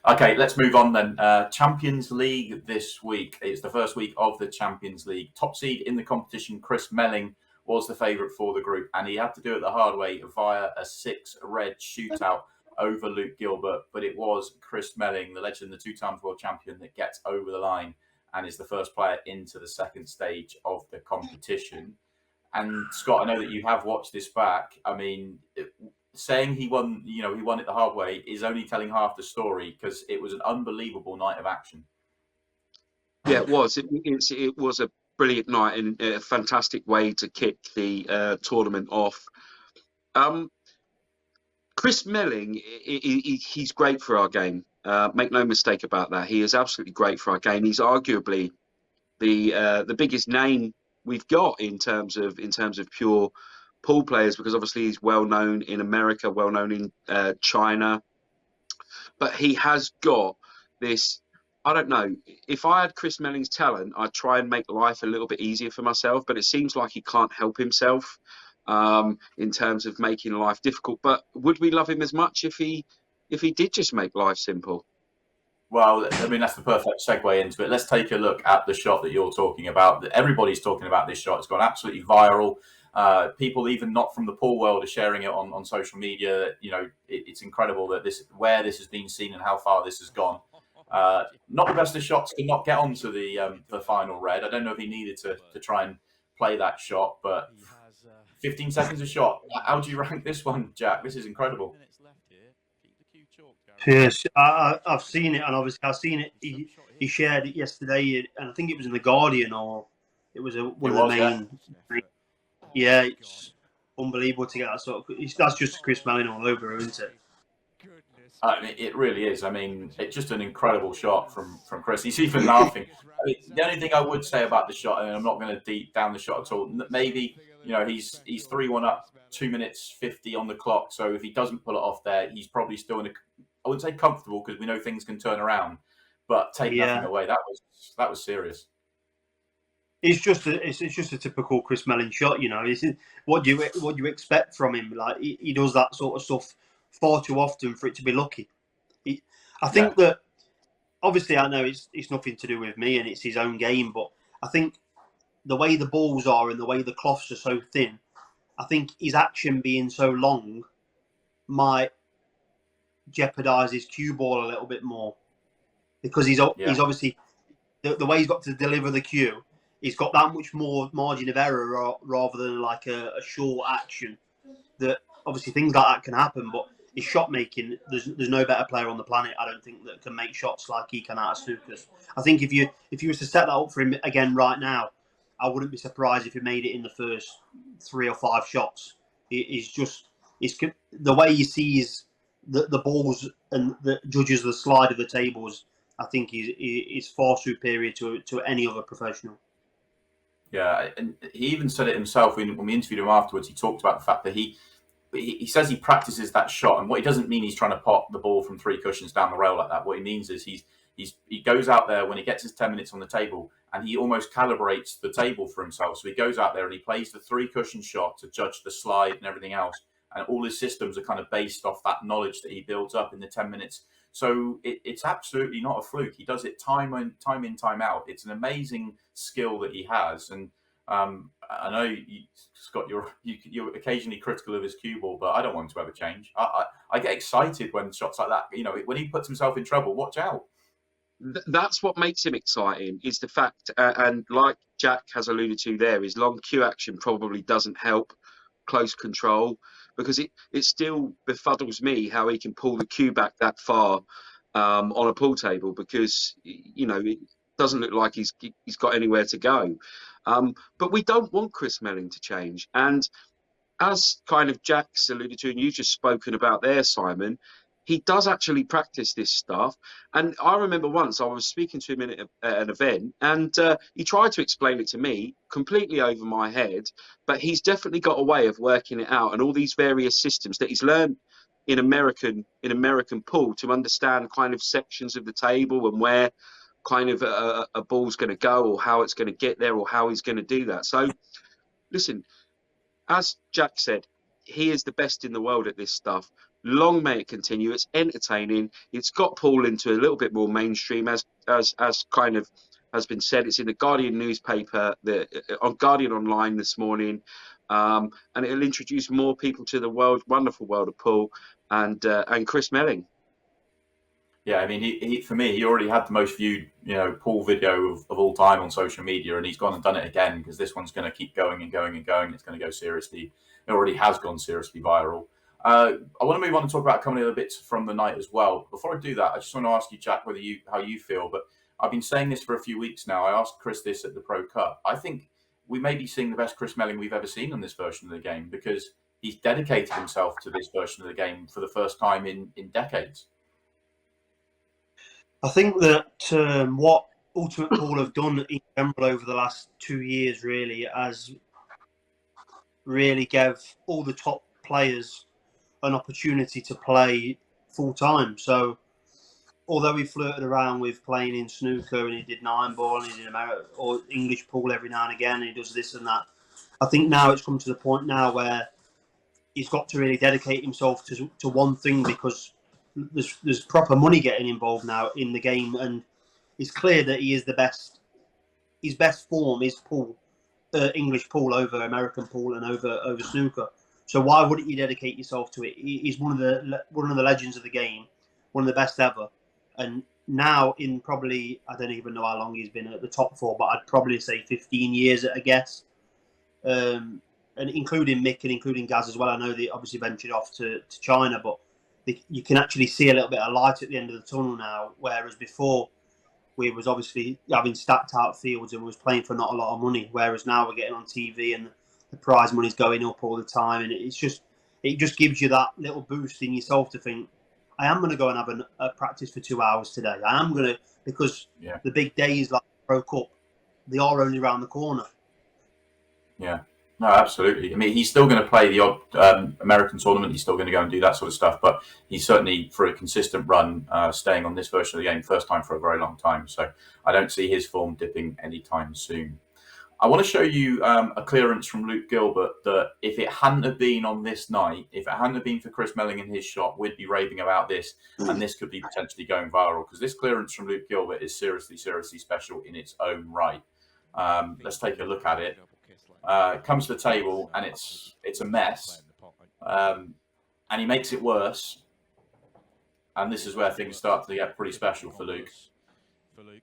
S1: Okay, let's move on then. Champions League this week. It's the first week of the Champions League. Top seed in the competition, Chris Melling, was the favourite for the group, and he had to do it the hard way via a 6-red shootout over Luke Gilbert. But it was Chris Melling, the legend, the 2 times world champion, that gets over the line and is the first player into the second stage of the competition. And Scott, I know that you have watched this back. I mean, saying he won it the hard way is only telling half the story, because it was an unbelievable night of action.
S2: Yeah, it was. It was a brilliant night and a fantastic way to kick the tournament off. Chris Melling, he's great for our game. Make no mistake about that. He is absolutely great for our game. He's arguably the biggest name we've got in terms of pure pool players, because obviously he's well known in America, well known in China, but he has got this I don't know. If I had Chris Melling's talent, I'd try and make life a little bit easier for myself. But it seems like he can't help himself in terms of making life difficult. But would we love him as much if he did just make life simple?
S1: Well, I mean, that's the perfect segue into it. Let's take a look at the shot that you're talking about. Everybody's talking about this shot. It's gone absolutely viral. People, even not from the pool world, are sharing it on social media. You know, it's incredible that where this has been seen and how far this has gone. Not the best of shots to not get onto the final red. I don't know if he needed to try and play that shot, but 15 seconds a shot. How do you rank this one, Jack? This is incredible.
S3: Yes, I've seen it, and obviously I've seen it. He shared it yesterday, and I think it was in the Guardian, or it was one of the main. Yeah, it's unbelievable to get that sort of. That's just Chris Melling all over, isn't it?
S1: I mean, it really is. I mean, it's just an incredible shot from Chris. He's even laughing. I mean, the only thing I would say about the shot, and I'm not going to deep down the shot at all. Maybe he's 3-1 up, 2 minutes 50 on the clock. So if he doesn't pull it off there, he's probably still in a. I wouldn't say comfortable because we know things can turn around, but take nothing away. That was serious.
S3: It's just a typical Chris Melling shot, what do you expect from him? Like he does that sort of stuff far too often for it to be lucky. I think that obviously I know it's nothing to do with me and it's his own game, but I think the way the balls are and the way the cloths are so thin, I think his action being so long might jeopardise his cue ball a little bit more because he's obviously the way he's got to deliver the cue. He's got that much more margin of error rather than like a short action. That obviously things like that can happen, but his shot making, there's no better player on the planet, I don't think, that can make shots like he can out of snookers. I think if you was to set that up for him again right now, I wouldn't be surprised if he made it in the first 3 or 5 shots. It's the way he sees the balls and the judges the slide of the tables. I think he's far superior to any other professional.
S1: Yeah, and he even said it himself when we interviewed him afterwards. He talked about the fact that he says he practices that shot, and what he doesn't mean he's trying to pop the ball from 3 cushions down the rail like that. What he means is he goes out there when he gets his 10 minutes on the table, and he almost calibrates the table for himself. So he goes out there and he plays the 3 cushion shot to judge the slide and everything else, and all his systems are kind of based off that knowledge that he builds up in the 10 minutes. So it's absolutely not a fluke. He does it time in, time out. It's an amazing skill that he has. And I know, Scott, you're occasionally critical of his cue ball, but I don't want him to ever change. I get excited when shots like that, when he puts himself in trouble, watch out.
S2: That's what makes him exciting, is the fact, and like Jack has alluded to there, his long cue action probably doesn't help close control, because it still befuddles me how he can pull the cue back that far on a pool table, because it doesn't look like he's got anywhere to go. But we don't want Chris Melling to change, and as kind of Jack's alluded to, and you've just spoken about there, Simon, he does actually practice this stuff. And I remember once I was speaking to him at an event, and he tried to explain it to me completely over my head, but he's definitely got a way of working it out, and all these various systems that he's learned in American pool to understand kind of sections of the table and where kind of a ball's going to go, or how it's going to get there, or how he's going to do that. So listen, as Jack said, he is the best in the world at this stuff. Long may it continue. It's entertaining. It's got Paul into a little bit more mainstream, as kind of has been said. It's in the Guardian newspaper, on Guardian Online this morning, and it'll introduce more people to the wonderful world of Paul and Chris Melling.
S1: Yeah, I mean, he for me, he already had the most viewed, pool video of all time on social media, and he's gone and done it again, because this one's going to keep going and going and going. It's going to go seriously. It already has gone seriously viral. I want to move on and talk about a couple of other bits from the night as well. Before I do that, I just want to ask you, Jack, how you feel. But I've been saying this for a few weeks now. I asked Chris this at the Pro Cup. I think we may be seeing the best Chris Melling we've ever seen on this version of the game, because he's dedicated himself to this version of the game for the first time in decades.
S3: I think that what Ultimate Pool have done in general over the last 2 years really gave all the top players an opportunity to play full time. So although he flirted around with playing in snooker and he did 9-ball and he did American or English pool every now and again and he does this and that, I think now it's come to the point now where he's got to really dedicate himself to one thing, because there's proper money getting involved now in the game, and it's clear that he is the best. His best form is pool, English pool over American pool and over snooker. So why wouldn't you dedicate yourself to it? He's one of the legends of the game, one of the best ever. And now in probably, I don't even know how long he's been at the top four, but I'd probably say 15 years at a guess. And including Mick and including Gaz as well. I know they obviously ventured off to China, but you can actually see a little bit of light at the end of the tunnel now, whereas before we was obviously having stacked out fields and was playing for not a lot of money, whereas now we're getting on TV and the prize money's going up all the time, and it just gives you that little boost in yourself to think, I am going to go and have a practice for 2 hours today. I am going to, because the big days like Pro Cup, they are only around the corner.
S1: Yeah. No, absolutely. I mean, he's still going to play the odd American tournament. He's still going to go and do that sort of stuff. But he's certainly, for a consistent run, staying on this version of the game, first time for a very long time. So I don't see his form dipping anytime soon. I want to show you a clearance from Luke Gilbert that if it hadn't have been on this night, if it hadn't have been for Chris Melling and his shot, we'd be raving about this. And this could be potentially going viral, because this clearance from Luke Gilbert is seriously, seriously special in its own right. Let's take a look at it. Comes to the table and it's a mess, and he makes it worse, and this is where things start to get pretty special for Luke.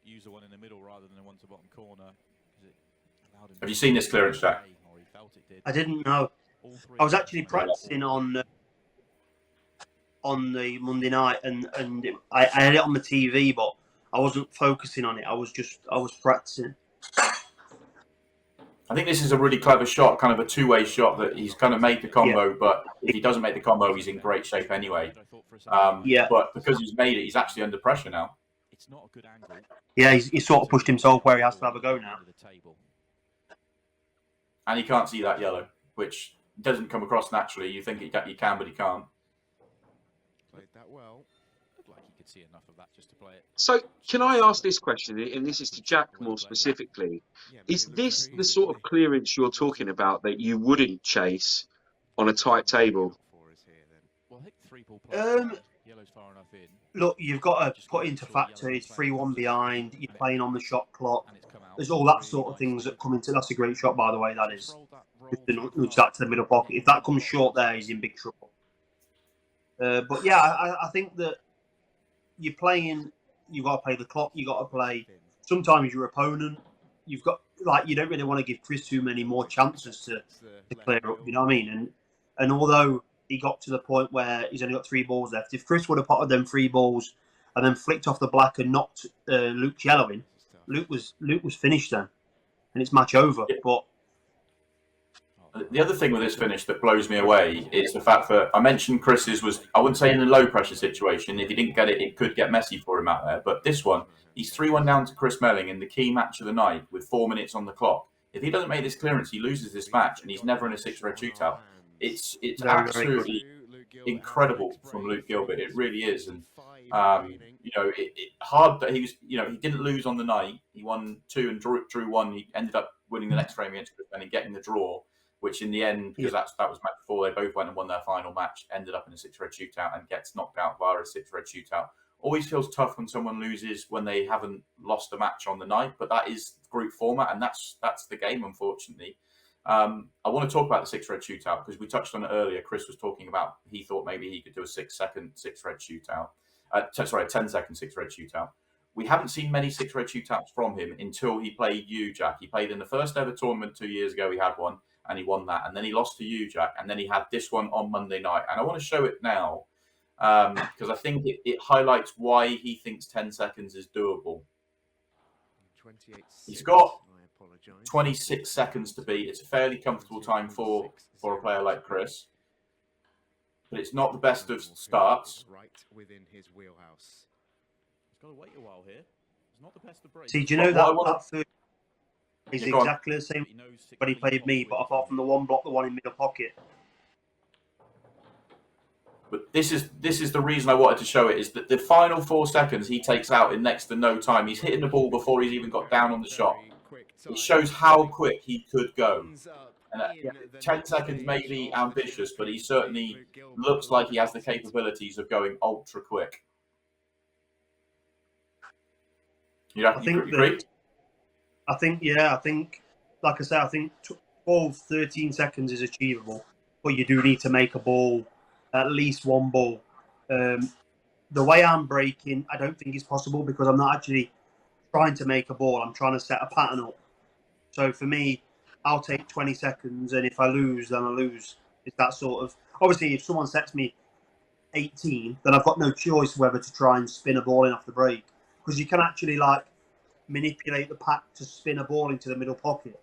S4: Use the one in the middle rather than the one to bottom corner.
S1: Have you seen this clearance, Jack?
S3: I didn't know. I was actually practicing on the Monday night, and I had it on the TV, but I wasn't focusing on it. I was practicing.
S1: I think this is a really clever shot, kind of a two-way shot that he's kind of made the combo, but if he doesn't make the combo, he's in great shape anyway. But because he's made it, he's actually under pressure now.
S4: It's not a good angle.
S3: Yeah, he's sort of pushed himself where he has to have a go now.
S1: And he can't see that yellow, which doesn't come across naturally. You think he can, but he can't.
S4: Played that well. Looked like he could see enough of that just to play it.
S2: So, can I ask this question, and this is to Jack more specifically? Is this the sort of clearance you're talking about that you wouldn't chase on a tight table?
S3: Look, you've got to put into factor, it's 3-1 behind, you're playing on the shot clock. There's all that sort of things that come into. That's a great shot, by the way, that is. Just to nudge that to the middle pocket. If that comes short there, he's in big trouble. But yeah, I think that you're playing, you've got to play the clock, you've got to play sometimes your opponent. You've got, like, you don't really want to give Chris too many more chances to clear up, you know what I mean? And although he got to the point where he's only got 3 balls left, if Chris would have potted them 3 balls and then flicked off the black and knocked Luke's yellow in, Luke was finished then, and it's match over. But
S1: the other thing with this finish that blows me away is the fact that I mentioned Chris's was, I wouldn't say in a low pressure situation. If he didn't get it, it could get messy for him out there. But this one, he's 3-1 down to Chris Melling in the key match of the night with 4 minutes on the clock. If he doesn't make this clearance, he loses this match, and he's never in a 6-red shootout. It's absolutely incredible from Luke Gilbert. It really is, and hard that he was. He didn't lose on the night. He won 2 and drew 1. He ended up winning the next frame against Chris Melling, getting the draw, which in the end, because that was match 4, they both went and won their final match, ended up in a 6-red shootout and gets knocked out via a 6-red shootout. Always feels tough when someone loses when they haven't lost a match on the night, but that is group format, and that's the game, unfortunately. I want to talk about the 6-red shootout because we touched on it earlier. Chris was talking about he thought maybe he could do a 6-second 6-red shootout. A 10-second 6-red shootout. We haven't seen many 6-red shootouts from him until he played you, Jack. He played in the first ever tournament 2 years ago. He had one and he won that, and then he lost to you, Jack, and then he had this one on Monday night. And I want to show it now because I think it highlights why he thinks 10 seconds is doable. He's got 26 seconds to beat. It's a fairly comfortable time for a player like Chris, but it's not the best of starts.
S4: Right within his wheelhouse. He's got to wait a while here. It's not the best of breaks.
S3: see, do you know that first is exactly the same when he played me, but apart from the one block, the one in middle pocket.
S1: But this is the reason I wanted to show it, is that the final 4 seconds he takes out in next to no time. He's hitting the ball before he's even got down on the shot. It shows how quick he could go. And
S3: Yeah.
S1: 10 seconds may be ambitious, but he certainly looks like he has the capabilities of going ultra quick. You agree?
S3: I think, like I said, I think 12, 13 seconds is achievable, but you do need to make a ball, at least one ball. The way I'm breaking, I don't think it's possible because I'm not actually trying to make a ball. I'm trying to set a pattern up. So for me, I'll take 20 seconds, and if I lose, then I lose. It's that sort of. Obviously, if someone sets me 18, then I've got no choice whether to try and spin a ball in off the break, because you can actually manipulate the pack to spin a ball into the middle pocket.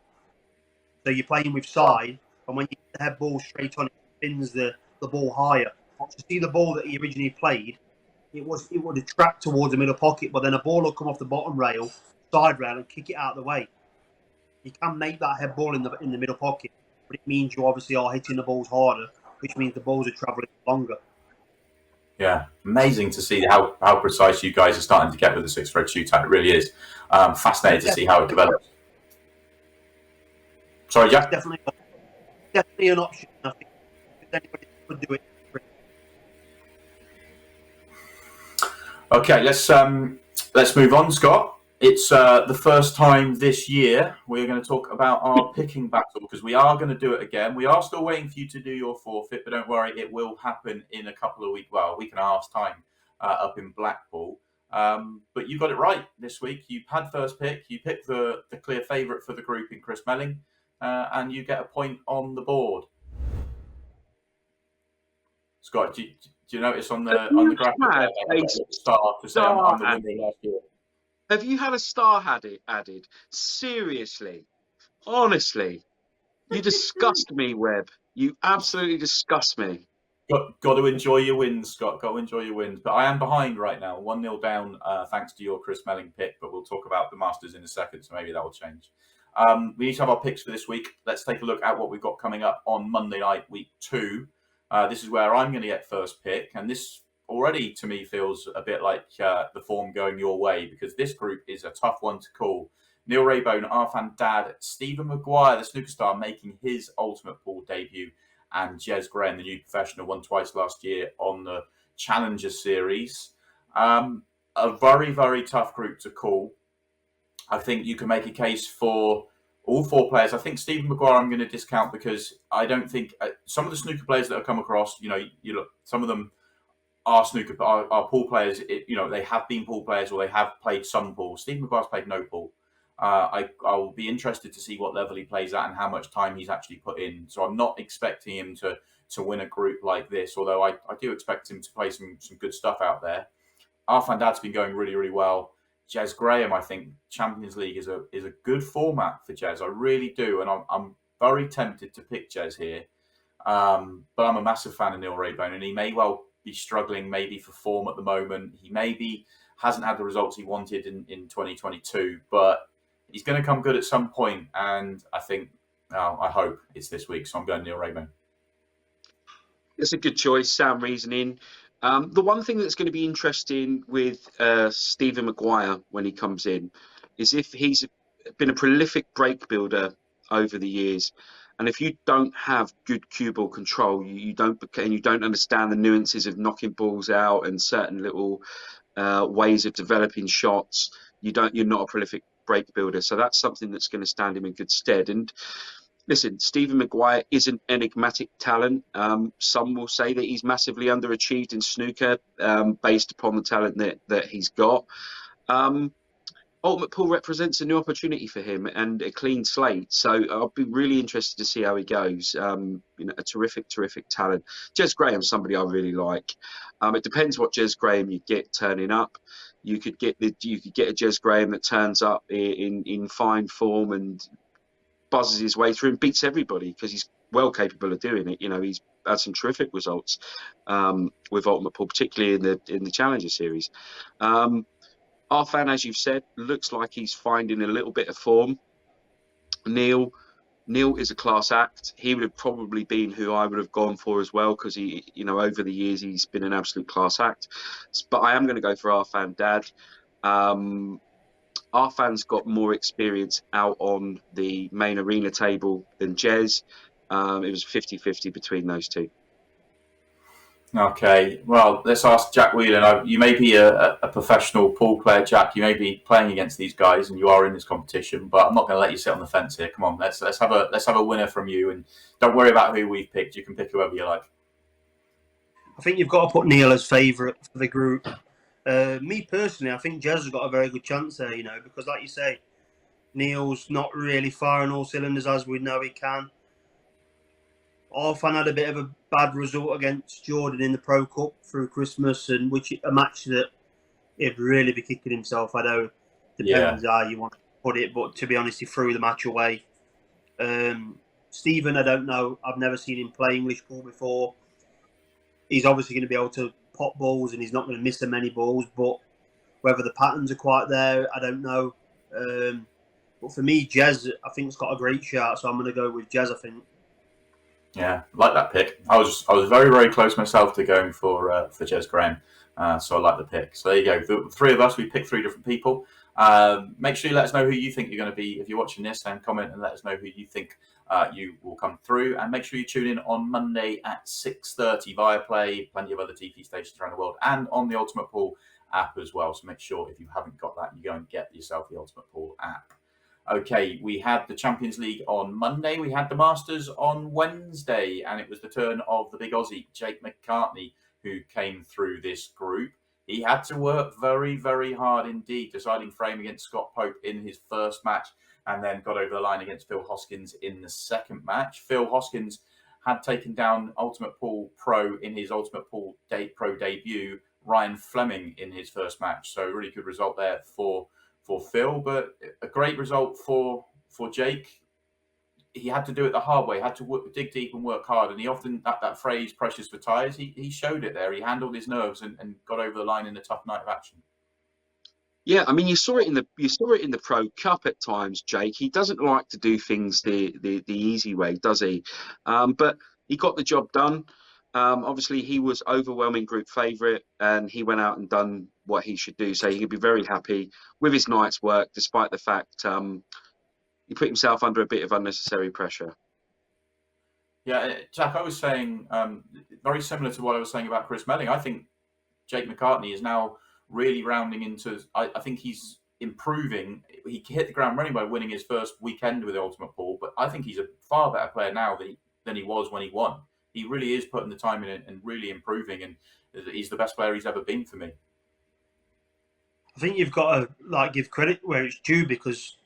S3: So you're playing with side, and when you hit the head ball straight on, it spins the ball higher. To see the ball that he originally played, it would have tracked towards the middle pocket, but then a ball will come off the bottom rail, side rail, and kick it out of the way. You can make that head ball in the middle pocket, but it means you obviously are hitting the balls harder, which means the balls are travelling longer.
S1: Yeah, amazing to see how precise you guys are starting to get with the 6-thread shootout. It really is. Fascinating to see how it develops. Sorry, Jack?
S3: Definitely an option. I think if anybody could do it.
S1: Okay, let's move on, Scott. It's the first time this year we're going to talk about our picking battle, because we are going to do it again. We are still waiting for you to do your forfeit, but don't worry, it will happen in a couple of weeks, well, a week and a half's time up in Blackpool. But you got it right this week. You had first pick. You picked the clear favourite for the group in Chris Melling, and you get a point on the board. Scott, do you notice on the graphic star to say I'm the winner last year?
S2: Have you had a star added? Seriously? Honestly? You disgust me, Webb. You absolutely disgust me.
S1: Got to enjoy your wins, Scott. Got to enjoy your wins. But I am behind right now, 1-0 down, thanks to your Chris Melling pick. But we'll talk about the Masters in a second, so maybe that will change. We need to have our picks for this week. Let's take a look at what we've got coming up on Monday night, week 2. This is where I'm going to get first pick, and this already to me feels a bit like the form going your way, because this group is a tough one to call. Neil Raybone, Arfan Dad, Stephen Maguire, the snooker star, making his Ultimate Pool debut, and Jez Graham, the new professional, won twice last year on the Challenger Series. A very, very tough group to call. I think you can make a case for all 4 players. I think Stephen Maguire I'm going to discount, because I don't think some of the snooker players that have come across, you look, some of them are pool players. They have been pool players, or they have played some pool. Stephen Maguire's played no pool. I'll be interested to see what level he plays at and how much time he's actually put in. So I'm not expecting him to win a group like this, although I do expect him to play some good stuff out there. Arfan Dad's been going really, really well. Jez Graham, I think Champions League is a good format for Jez. I really do, and I'm very tempted to pick Jez here. But I'm a massive fan of Neil Raybone, and he may well be struggling maybe for form at the moment. He maybe hasn't had the results he wanted in 2022, but he's going to come good at some point, and I think, I hope it's this week, so I'm going Neil Raybone.
S2: It's a good choice, sound reasoning. The one thing that's going to be interesting with Stephen Maguire when he comes in is if he's been a prolific break builder over the years, and if you don't have good cue ball control, you don't understand the nuances of knocking balls out and certain little ways of developing shots, you're not a prolific break builder. So that's something that's going to stand him in good stead. And listen, Stephen Maguire is an enigmatic talent. Some will say that he's massively underachieved in snooker based upon the talent that he's got. Ultimate Pool represents a new opportunity for him and a clean slate. So I'll be really interested to see how he goes. A terrific talent. Jez Graham, somebody I really like. It depends what Jez Graham you get turning up. You could get a Jez Graham that turns up in fine form and buzzes his way through and beats everybody, because he's well capable of doing it. He's had some terrific results with Ultimate Pool, particularly in the Challenger Series. Arfan, as you've said, looks like he's finding a little bit of form. Neil, Neil is a class act. He would have probably been who I would have gone for as well, because he, over the years, he's been an absolute class act. But I am going to go for Arfan Dad. Arfan's got more experience out on the main arena table than Jez. It was 50-50 between those two.
S1: Okay, well, let's ask Jack Whelan. You may be a professional pool player, Jack. You may be playing against these guys, and you are in this competition. But I'm not going to let you sit on the fence here. Come on, let's have a winner from you, and don't worry about who we've picked. You can pick whoever you like.
S3: I think you've got to put Neil as favourite for the group. Me personally, I think Jez has got a very good chance there. Because like you say, Neil's not really firing all cylinders as we know he can. Arfan had a bit of a bad result against Jordan in the Pro Cup through Christmas, and which a match that he'd really be kicking himself. I know depends how you want to put it, but to be honest, he threw the match away. Stephen, I don't know. I've never seen him play English pool before. He's obviously going to be able to pop balls, and he's not going to miss so many balls. But whether the patterns are quite there, I don't know. But for me, Jez, I think, has got a great shot, so I'm going to go with Jez, I think.
S1: Yeah, like that pick. I was very, very close myself to going for Jez Graham, so I like the pick. So there you go. The three of us, we picked three different people. Make sure you let us know who you think you're going to be if you're watching this, and comment and let us know who you think you will come through. And make sure you tune in on Monday at 6:30 via Play, plenty of other TV stations around the world, and on the Ultimate Pool app as well. So make sure if you haven't got that, you go and get yourself the Ultimate Pool app. Okay, we had the Champions League on Monday. We had the Masters on Wednesday, and it was the turn of the big Aussie, Jake McCartney, who came through this group. He had to work very, very hard indeed, deciding frame against Scott Pope in his first match, and then got over the line against Phil Hoskins in the second match. Phil Hoskins had taken down Ultimate Pool Pro in his Ultimate Pool Pro debut, Ryan Fleming, in his first match. So really good result there for Phil, but a great result for Jake. He had to do it the hard way, had to dig deep and work hard, and he often, that phrase "precious for tyres," he showed it there. He handled his nerves and got over the line in a tough night of action.
S2: Yeah, I mean, you saw it in the Pro Cup at times, Jake. He doesn't like to do things the easy way, does he? But he got the job done. Obviously, he was overwhelming group favourite, and he went out and done what he should do. So he could be very happy with his night's work, despite the fact he put himself under a bit of unnecessary pressure.
S1: Yeah, Jack, I was saying very similar to what I was saying about Chris Melling. I think Jake McCartney is now really rounding into. I think he's improving. He hit the ground running by winning his first weekend with the Ultimate Pool, but I think he's a far better player now than he was when he won. He really is putting the time in and really improving, and he's the best player he's ever been for me.
S3: I think you've got to give credit where it's due, because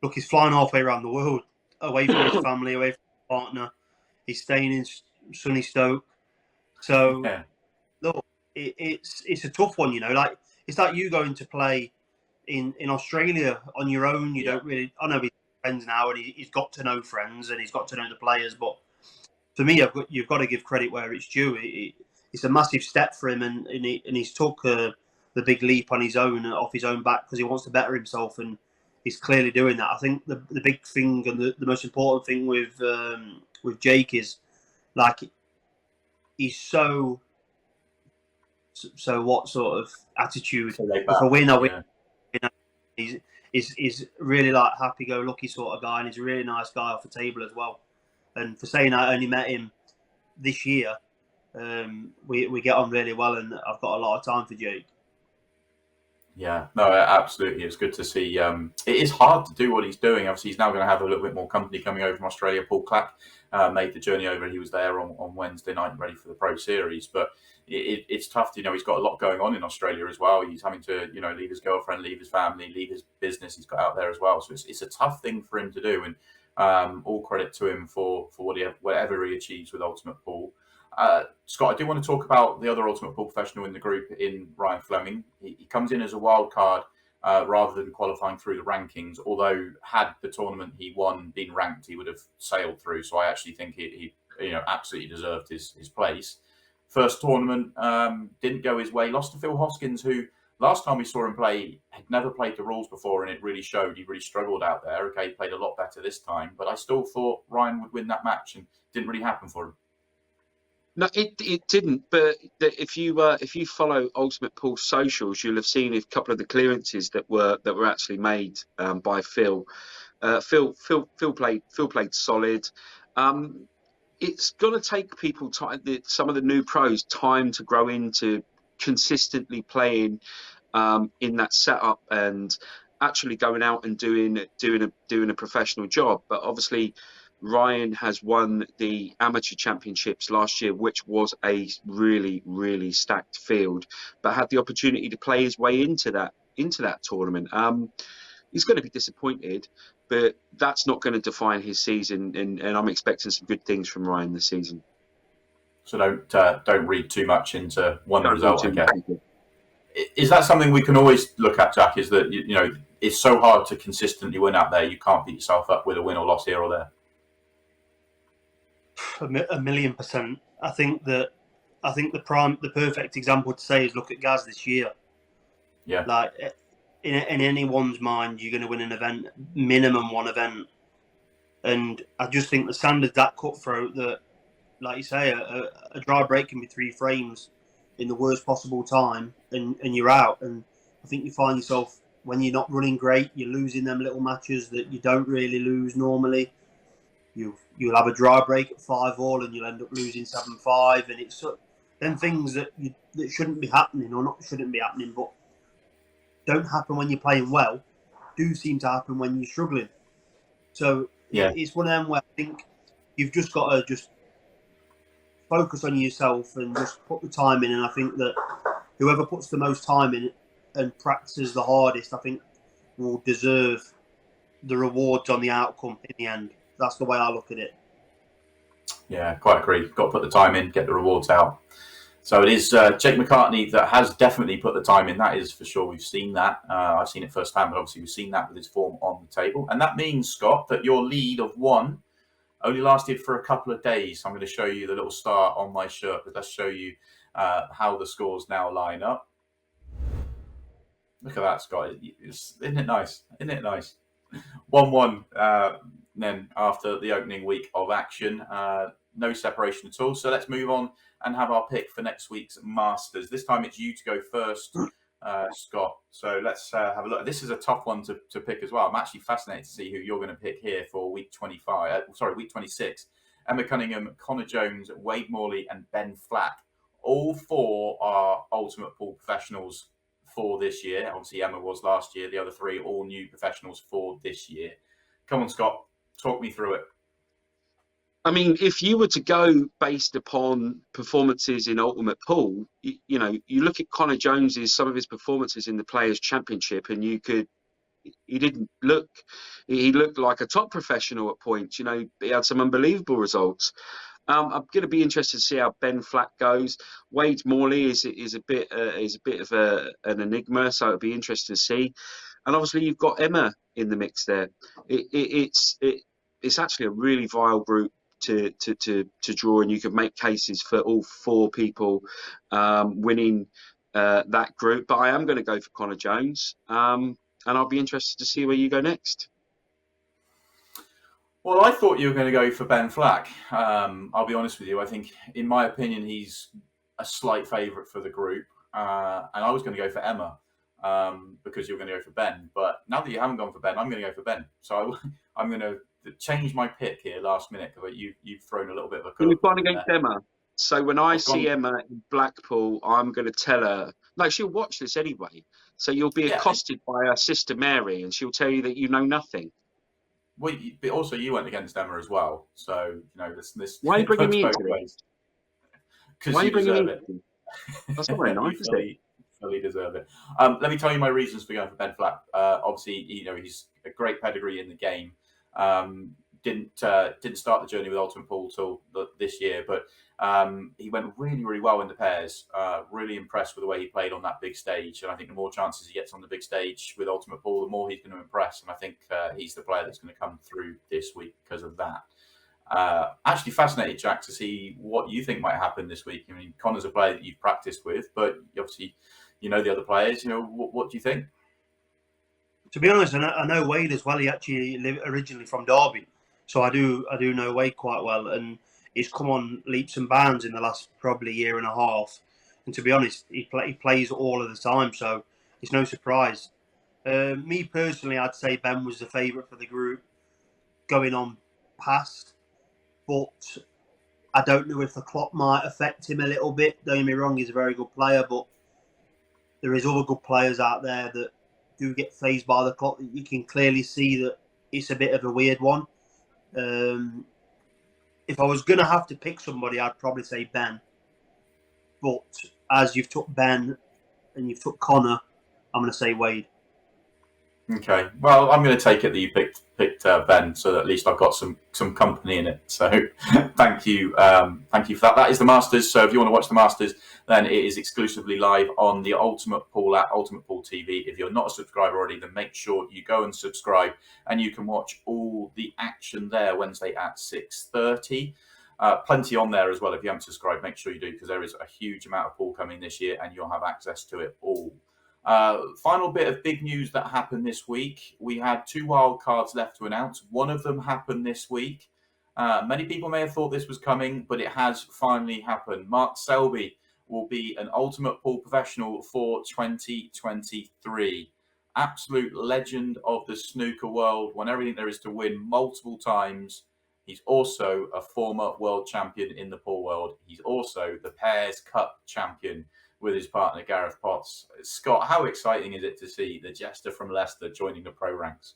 S3: look, he's flying halfway around the world, away from his family, away from his partner. He's staying in sunny Stoke. So
S1: Yeah.
S3: look, it's a tough one, it's like you going to play in Australia on your own. You don't really. I know he's friends now, and he's got to know friends, and he's got to know the players, but for me, you've got to give credit where it's due. It's a massive step for him, and he's took the big leap on his own, off his own back, because he wants to better himself, and he's clearly doing that. I think the big thing and the most important thing with Jake is, he's so what sort of attitude? If I win, I win. Yeah. He's really happy-go-lucky sort of guy, and he's a really nice guy off the table as well. And for saying I only met him this year, we get on really well, and I've got a lot of time for Jake.
S1: Yeah, no, absolutely. It's good to see. It is hard to do what he's doing. Obviously, he's now going to have a little bit more company coming over from Australia. Paul Clack made the journey over. He was there on Wednesday night, ready for the Pro Series. But it's tough. He's got a lot going on in Australia as well. He's having to, leave his girlfriend, leave his family, leave his business he's got out there as well. So it's a tough thing for him to do. And all credit to him for whatever he achieves with Ultimate Pool. Scott, I do want to talk about the other Ultimate Pool professional in the group, in Ryan Fleming. He comes in as a wild card rather than qualifying through the rankings, although had the tournament he won been ranked, he would have sailed through. So I actually think he absolutely deserved his place. First tournament didn't go his way, lost to Phil Hoskins, who last time we saw him play, he'd never played the rules before, and it really showed. He really struggled out there. Okay, he played a lot better this time, but I still thought Ryan would win that match, and it didn't really happen for him.
S2: No, it didn't. But if you follow Ultimate Pool's socials, you'll have seen a couple of the clearances that were actually made by Phil. Phil played solid. It's going to take people time. Some of the new pros time to grow into consistently playing in that setup and actually going out and doing a professional job. But obviously, Ryan has won the amateur championships last year, which was a really stacked field, but had the opportunity to play his way into that tournament. He's going to be disappointed, but that's not going to define his season, and I'm expecting some good things from Ryan this season.
S1: So don't read too much into one
S2: Don't
S1: result, I
S2: read
S1: guess.
S2: too much.
S1: Is that something we can always look at, Jack? Is that, you know, it's so hard to consistently win out there. You can't beat yourself up with a win or loss here or there.
S3: 1,000,000%. I think the perfect example to say is look at Gaz this year.
S1: Yeah.
S3: Like in anyone's mind, you're going to win an event, minimum one event, and I just think the standard's that cutthroat that, like you say, a dry break can be 3 frames in the worst possible time, and you're out. And I think you find yourself, when you're not running great, you're losing them little matches that you don't really lose normally. You'll have a dry break at 5-all, and you'll end up losing 7-5, and it's then things that shouldn't be happening, or not shouldn't be happening, but don't happen when you're playing well, do seem to happen when you're struggling. So it's one of them where I think you've just got to just focus on yourself and just put the time in. And I think that whoever puts the most time in and practices the hardest, I think, will deserve the rewards on the outcome in the end. That's the way I look at it.
S1: Yeah, quite agree. Got to put the time in, get the rewards out. So it is Jake McCartney that has definitely put the time in. That is for sure. We've seen that. I've seen it firsthand, but obviously we've seen that with his form on the table. And that means, Scott, that your lead of 1 only lasted for a couple of days. I'm going to show you the little star on my shirt, but let's show you how the scores now line up. Look at that, Scott. Isn't it nice? Isn't it nice? 1-1 then after the opening week of action. No separation at all. So let's move on and have our pick for next week's Masters. This time it's you to go first, Scott. So let's have a look. This is a tough one to pick as well. I'm actually fascinated to see who you're going to pick here for week 26. Emma Cunningham, Connor Jones, Wade Morley, and Ben Flack. All 4 are Ultimate Pool professionals for this year. Obviously, Emma was last year. The other 3 all new professionals for this year. Come on, Scott. Talk me through it.
S2: I mean, if you were to go based upon performances in Ultimate Pool, you look at Connor Jones's, some of his performances in the Players' Championship, and he looked like a top professional at points. He had some unbelievable results. I'm going to be interested to see how Ben Flack goes. Wade Morley is a bit of an enigma, so it'll be interesting to see. And obviously, you've got Emma in the mix there. It's actually a really vile group to draw, and you could make cases for all 4 people winning that group. But I am going to go for Connor Jones, and I'll be interested to see where you go next.
S1: Well, I thought you were going to go for Ben Flack. I'll be honest with you. I think, in my opinion, he's a slight favourite for the group. And I was going to go for Emma because you were going to go for Ben. But now that you haven't gone for Ben, I'm going to go for Ben. So I'm going to change my pick here last minute because you've thrown a little bit of a curve.
S2: You've gone against Emma. So when I see Emma in Blackpool, I'm going to tell her. No, she'll watch this anyway. So you'll be accosted by her sister Mary, and she'll tell you that you know nothing.
S1: Well, but also you went against Emma as well, so this.
S2: Why are you bringing me into it?
S1: Because you deserve it.
S2: That's not very nice, is it?
S1: Fully deserve it. Let me tell you my reasons for going for Ben Flack. Obviously, he's a great pedigree in the game. Didn't start the journey with Ultimate Pool till this year, but he went really, really well in the pairs. Really impressed with the way he played on that big stage, and I think the more chances he gets on the big stage with Ultimate Pool, the more he's going to impress. And I think he's the player that's going to come through this week because of that. Actually fascinated, Jack, to see what you think might happen this week. I mean, Connor's a player that you've practiced with, but obviously you know the other players. You know, what do you think?
S3: To be honest, I know Wade as well. He actually lived originally from Derby, so I do know Wade quite well, and he's come on leaps and bounds in the last probably year and a half. And to be honest, he plays all of the time, so it's no surprise. Me personally, I'd say Ben was the favourite for the group going on past, but I don't know if the clock might affect him a little bit. Don't get me wrong, he's a very good player, but there is other good players out there that do get phased by the clock. You can clearly see that it's a bit of a weird one. If I was going to have to pick somebody, I'd probably say Ben. But as you've took Ben and you've took Connor, I'm going to say Wade.
S1: Okay. Well, I'm going to take it that you picked Ben, so that at least I've got some company in it. So thank you for that. That is the Masters. So if you want to watch the Masters, then it is exclusively live on the Ultimate Pool app, Ultimate Pool TV. If you're not a subscriber already, then make sure you go and subscribe, and you can watch all the action there Wednesday at 6:30. Plenty on there as well. If you haven't subscribed, make sure you do, because there is a huge amount of pool coming this year, and you'll have access to it all. Final bit of big news that happened this week. We had 2 wild cards left to announce. One of them happened this week. Many people may have thought this was coming, but it has finally happened. Mark Selby will be an Ultimate Pool professional for 2023. Absolute legend of the snooker world, won everything there is to win multiple times. He's also a former world champion in the pool world. He's also the Pairs Cup champion with his partner Gareth Potts. Scott, how exciting is it to see the jester from Leicester joining the pro ranks?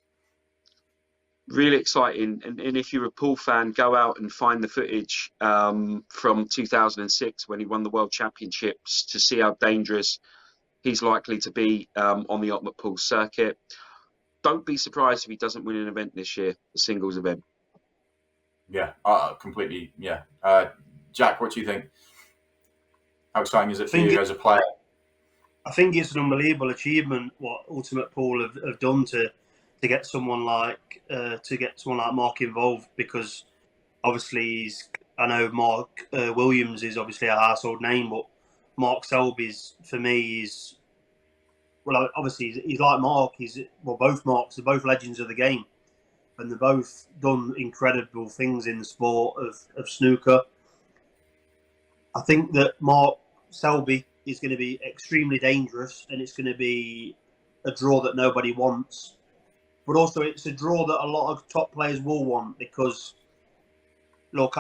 S2: Really exciting. And if you're a pool fan, go out and find the footage from 2006 when he won the World Championships to see how dangerous he's likely to be on the Ultimate Pool circuit. Don't be surprised if he doesn't win an event this year, a singles event.
S1: Yeah, completely. Yeah. Jack, what do you think? How exciting is it for you as a player?
S3: I think it's an unbelievable achievement what Ultimate Pool have done to get someone like Mark involved, because obviously I know Mark Williams is obviously a household name, but Mark Selby's for me obviously he's like Mark. Both Marks, they're both legends of the game, and they've both done incredible things in the sport of snooker. I think that Mark Selby is going to be extremely dangerous, and it's going to be a draw that nobody wants. But also, it's a draw that a lot of top players will want, because, look,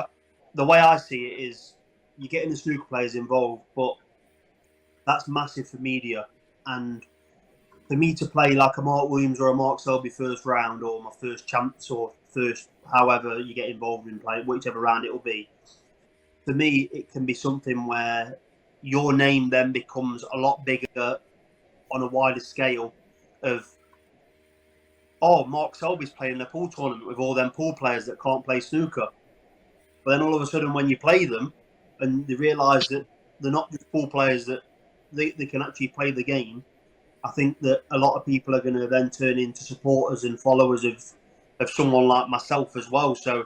S3: the way I see it is you're getting the snooker players involved, but that's massive for media. And for me to play like a Mark Williams or a Mark Selby first round, or my first chance, or first, however you get involved in playing, whichever round it will be, for me, it can be something where your name then becomes a lot bigger on a wider scale of, oh, Mark Selby's playing a pool tournament with all them pool players that can't play snooker. But then all of a sudden when you play them and they realise that they're not just pool players, that they can actually play the game, I think that a lot of people are going to then turn into supporters and followers of someone like myself as well. So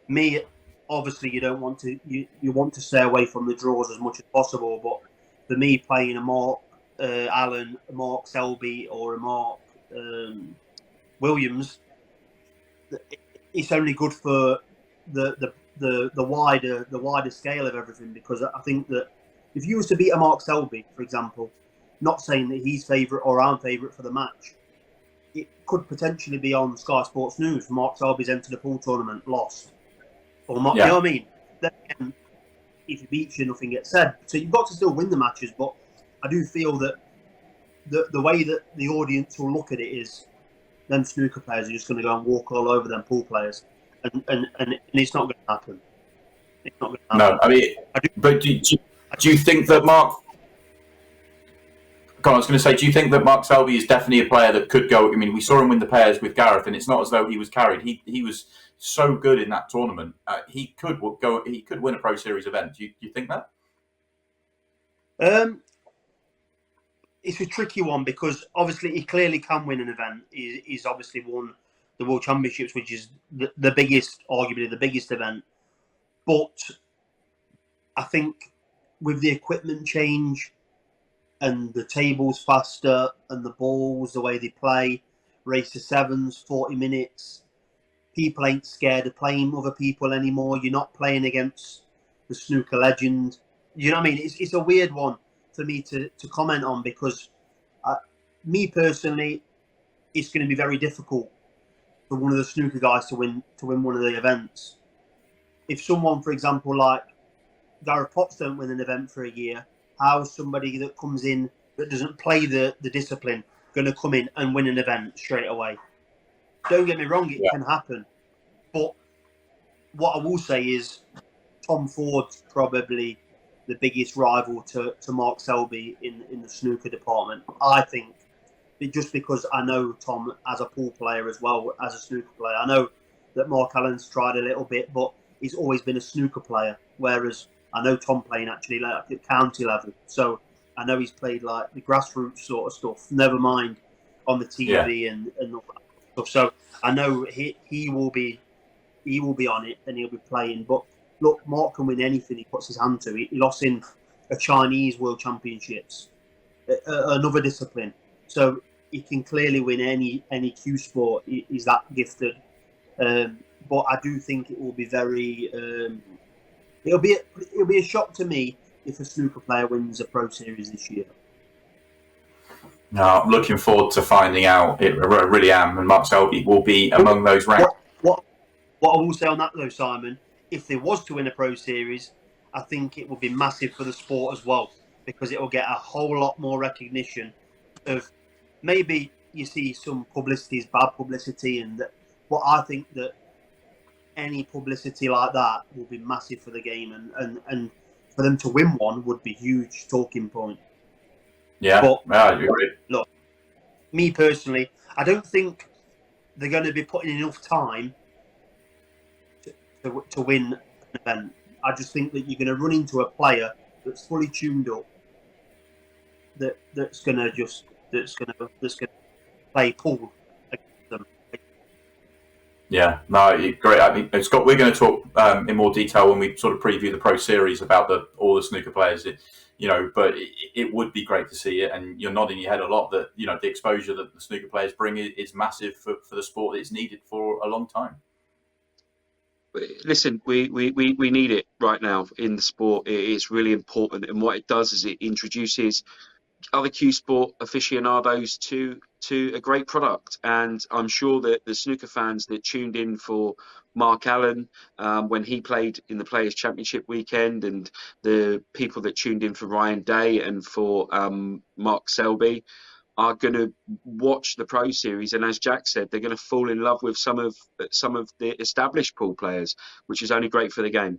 S3: me, obviously, you don't want to you want to stay away from the draws as much as possible. But for me, playing a Mark Allen, a Mark Selby, or a Mark Williams, it's only good for the wider scale of everything. Because I think that if you was to beat a Mark Selby, for example, not saying that he's favourite or I'm favourite for the match, it could potentially be on Sky Sports News. Mark Selby's entered a pool tournament, lost. Or you know what I mean? Then, if he beats you, nothing gets said. So you've got to still win the matches, but I do feel that the way that the audience will look at it is them snooker players are just going to go and walk all over them pool players, and it's not going to happen. It's not going to happen.
S1: No, I mean, but do you think that Mark? I was going to say, do you think that Mark Selby is definitely a player that could go? I mean, we saw him win the pairs with Gareth, and it's not as though he was carried. He was so good in that tournament. He could go. He could win a Pro Series event. Do you think that?
S3: It's a tricky one, because obviously he clearly can win an event. He's obviously won the World Championships, which is the biggest, arguably the biggest event. But I think with the equipment change, and the table's faster, and the balls, the way they play, race to sevens, 40 minutes. People ain't scared of playing other people anymore. You're not playing against the snooker legend. You know what I mean? It's a weird one for me to comment on because me personally, it's going to be very difficult for one of the snooker guys to win one of the events. If someone, for example, like Gareth Potts don't win an event for a year, how is somebody that comes in that doesn't play the discipline going to come in and win an event straight away? Don't get me wrong, it can happen. But what I will say is Tom Ford's probably the biggest rival to Mark Selby in the snooker department. I think just because I know Tom as a pool player as well as a snooker player. I know that Mark Allen's tried a little bit, but he's always been a snooker player, whereas I know Tom playing actually like at county level. So I know he's played like the grassroots sort of stuff, never mind on the TV and all that stuff. So I know he will be on it and he'll be playing. But look, Mark can win anything he puts his hand to. He lost in a Chinese World Championships, another discipline. So he can clearly win any cue sport. He's that gifted. But I do think it will be very. It'll be a shock to me if a snooker player wins a Pro Series this year.
S1: No, I'm looking forward to finding out. I really am, and Mark Selby will be among those ranked.
S3: What I will say on that though, Simon, if there was to win a Pro Series, I think it would be massive for the sport as well because it will get a whole lot more recognition of. Maybe you see some publicity is bad publicity, but I think that any publicity like that will be massive for the game, and for them to win one would be huge talking point.
S1: Yeah,
S3: but
S1: you're right.
S3: Look, me personally, I don't think they're going to be putting enough time to win an event. I just think that you're going to run into a player that's fully tuned up, that's going to play pool against them.
S1: Yeah, no, great. I mean, Scott, we're going to talk in more detail when we sort of preview the Pro Series about all the snooker players. But it would be great to see it, and you're nodding your head a lot that the exposure that the snooker players bring is massive for the sport. It's needed for a long time.
S2: Listen, we need it right now in the sport. It's really important, and what it does is it introduces other cue sport aficionados to a great product. And I'm sure that the snooker fans that tuned in for Mark Allen when he played in the Players' Championship weekend, and the people that tuned in for Ryan Day and for Mark Selby are going to watch the Pro Series, and as Jack said, they're going to fall in love with some of the established pool players, which is only great for the game.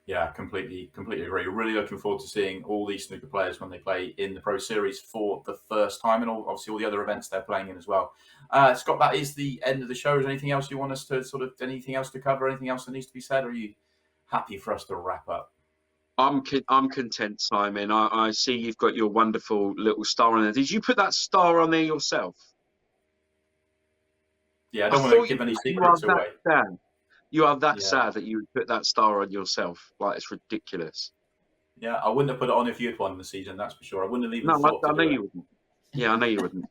S1: Yeah, completely agree. Really looking forward to seeing all these snooker players when they play in the Pro Series for the first time, and obviously all the other events they're playing in as well. Scott, that is the end of the show. Is there anything else you want us to anything else to cover? Anything else that needs to be said? Or are you happy for us to wrap up?
S2: I'm content, Simon. I see you've got your wonderful little star on there. Did you put that star on there yourself?
S1: Yeah, I don't want to give any secrets away.
S2: You are that sad that you would put that star on yourself. Like, it's ridiculous.
S1: Yeah, I wouldn't have put it on if you'd won the season, that's for sure. I wouldn't have even thought
S2: I know you wouldn't. Yeah, I know you wouldn't.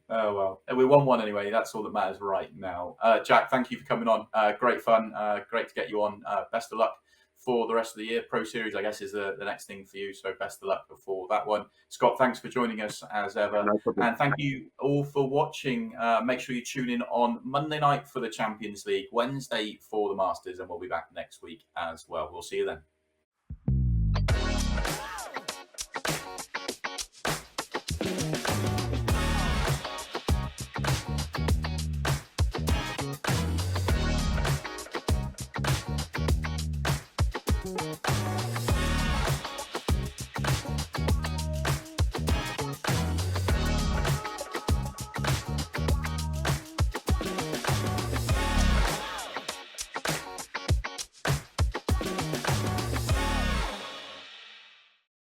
S1: Oh, well. We won one anyway. That's all that matters right now. Jack, thank you for coming on. Great fun. Great to get you on. Best of luck for the rest of the year. Pro Series, I guess, is the next thing for you. So best of luck for that one. Scott, thanks for joining us as ever.
S2: No problem.
S1: And thank you all for watching. Make sure you tune in on Monday night for the Champions League, Wednesday for the Masters, and we'll be back next week as well. We'll see you then.